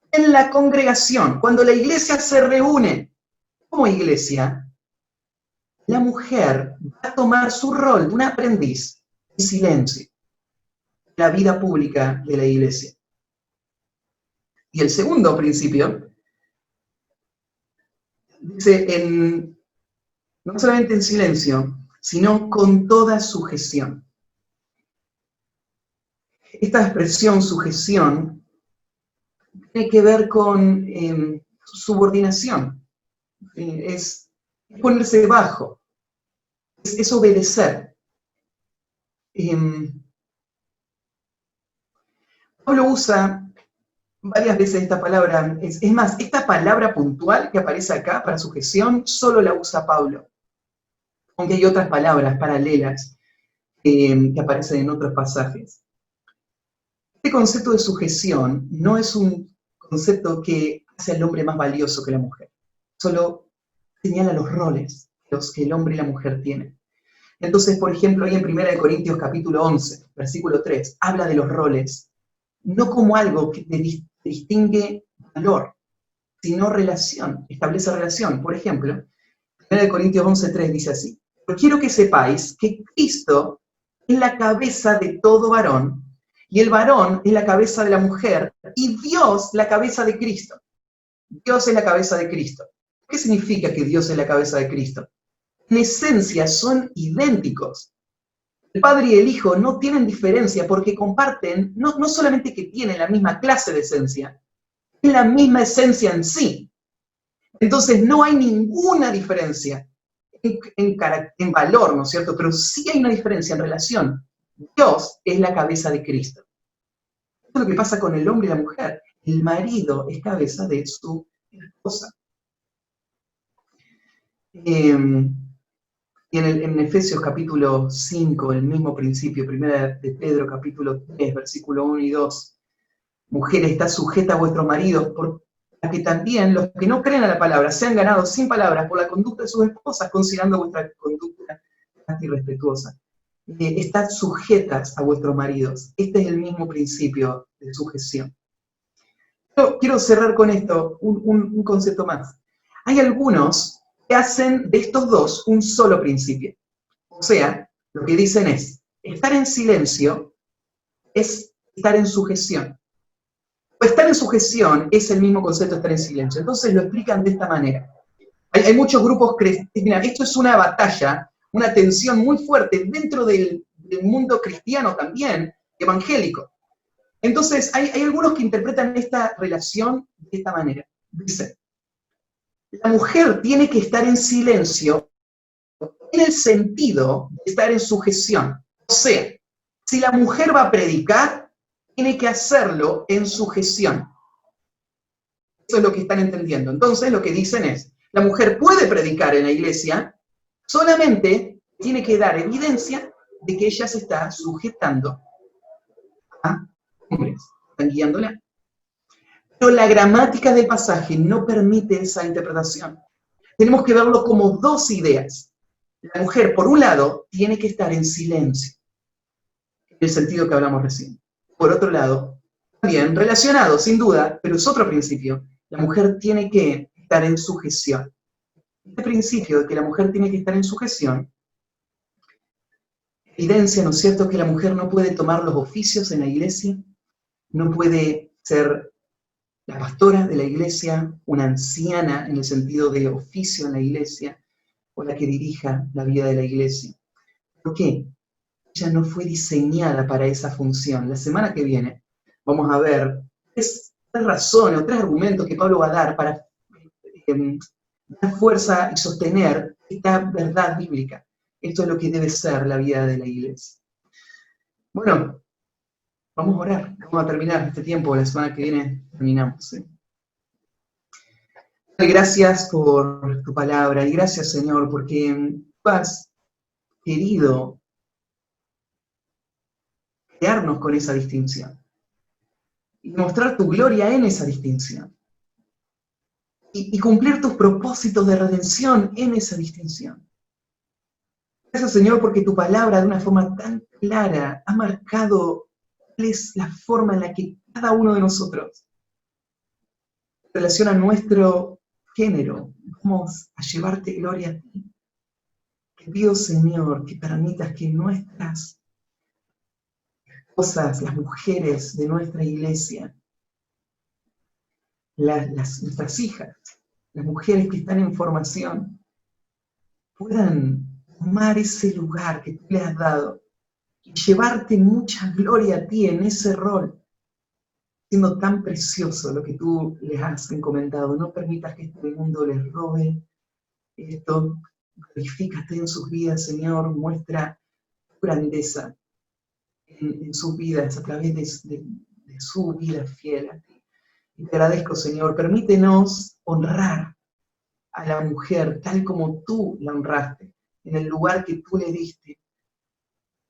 En la congregación, cuando la iglesia se reúne como iglesia, la mujer va a tomar su rol de un aprendiz en silencio en la vida pública de la iglesia. Y el segundo principio dice, no solamente en silencio, sino con toda sujeción. Esta expresión, sujeción, tiene que ver con subordinación. Es ponerse bajo, es obedecer. Pablo usa varias veces esta palabra, es más, esta palabra puntual que aparece acá para sujeción, solo la usa Pablo. Aunque hay otras palabras paralelas que aparecen en otros pasajes. Este concepto de sujeción no es un concepto que hace al hombre más valioso que la mujer. Solo señala los roles los que el hombre y la mujer tienen. Entonces, por ejemplo, ahí en 1 Corintios capítulo 11, versículo 3, habla de los roles, no como algo que distingue valor, sino relación, establece relación. Por ejemplo, 1 Corintios 11, 3 dice así, pero quiero que sepáis que Cristo es la cabeza de todo varón, y el varón es la cabeza de la mujer, y Dios la cabeza de Cristo. Dios es la cabeza de Cristo. ¿Qué significa que Dios es la cabeza de Cristo? En esencia son idénticos. El Padre y el Hijo no tienen diferencia porque comparten, no solamente que tienen la misma clase de esencia, es la misma esencia en sí. Entonces no hay ninguna diferencia en valor, ¿no es cierto? Pero sí hay una diferencia en relación. Dios es la cabeza de Cristo. Eso es lo que pasa con el hombre y la mujer. El marido es cabeza de su esposa. Y en Efesios capítulo 5, el mismo principio, primera de Pedro capítulo 3, versículo 1 y 2, mujeres, está sujeta a vuestros maridos, para que también los que no creen a la palabra sean ganados sin palabras por la conducta de sus esposas, considerando vuestra conducta irrespetuosa. Estad sujetas a vuestros maridos. Este es el mismo principio de sujeción. Quiero cerrar con esto, un concepto más. Hay algunos que hacen de estos dos un solo principio. O sea, lo que dicen es, estar en silencio es estar en sujeción. O estar en sujeción es el mismo concepto de estar en silencio. Entonces lo explican de esta manera. Hay muchos grupos cristianos. Mira, esto es una batalla, una tensión muy fuerte dentro del mundo cristiano también, evangélico. Entonces, hay algunos que interpretan esta relación de esta manera. Dicen, la mujer tiene que estar en silencio en el sentido de estar en sujeción. O sea, si la mujer va a predicar, tiene que hacerlo en sujeción. Eso es lo que están entendiendo. Entonces, lo que dicen es, la mujer puede predicar en la iglesia, solamente tiene que dar evidencia de que ella se está sujetando a hombres, están guiándola. Pero la gramática del pasaje no permite esa interpretación. Tenemos que verlo como dos ideas. La mujer, por un lado, tiene que estar en silencio, en el sentido que hablamos recién. Por otro lado, también relacionado, sin duda, pero es otro principio, La mujer tiene que estar en sujeción. Este principio de que la mujer tiene que estar en sujeción evidencia, ¿no es cierto?, que la mujer no puede tomar los oficios en la iglesia, no puede ser la pastora de la iglesia, una anciana en el sentido de oficio en la iglesia, o la que dirija la vida de la iglesia. ¿Por qué? Ella no fue diseñada para esa función. La semana que viene vamos a ver tres razones o tres argumentos que Pablo va a dar para dar fuerza y sostener esta verdad bíblica. Esto es lo que debe ser la vida de la iglesia. Bueno, vamos a orar. Vamos a terminar este tiempo. La semana que viene terminamos. ¿Sí? Gracias por tu palabra y gracias, Señor, porque tú has querido crearnos con esa distinción y mostrar tu gloria en esa distinción y cumplir tus propósitos de redención en esa distinción. Gracias, Señor, porque tu palabra de una forma tan clara ha marcado cuál es la forma en la que cada uno de nosotros, en relación a nuestro género, vamos a llevarte gloria a ti. Te pido, Señor, que permitas que nuestras esposas, las mujeres de nuestra iglesia, nuestras hijas, las mujeres que están en formación, puedan tomar ese lugar que tú le has dado y llevarte mucha gloria a ti en ese rol, siendo tan precioso lo que tú les has encomendado. No permitas que este mundo les robe esto. Glorifícate en sus vidas, Señor. Muestra tu grandeza en sus vidas a través de su vida fiel a ti. Y te agradezco, Señor. Permítenos honrar a la mujer tal como tú la honraste, en el lugar que tú le diste.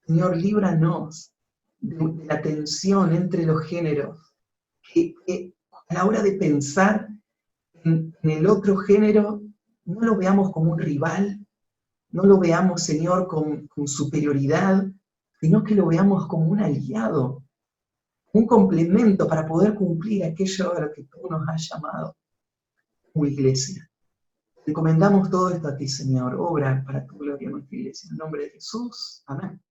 Señor, líbranos de la tensión entre los géneros, que a la hora de pensar en el otro género, no lo veamos como un rival, no lo veamos, Señor, con superioridad, sino que lo veamos como un aliado, un complemento para poder cumplir aquello a lo que tú nos has llamado como iglesia. Encomendamos todo esto a ti, Señor. Obra para tu gloria en nuestra iglesia. En el nombre de Jesús. Amén.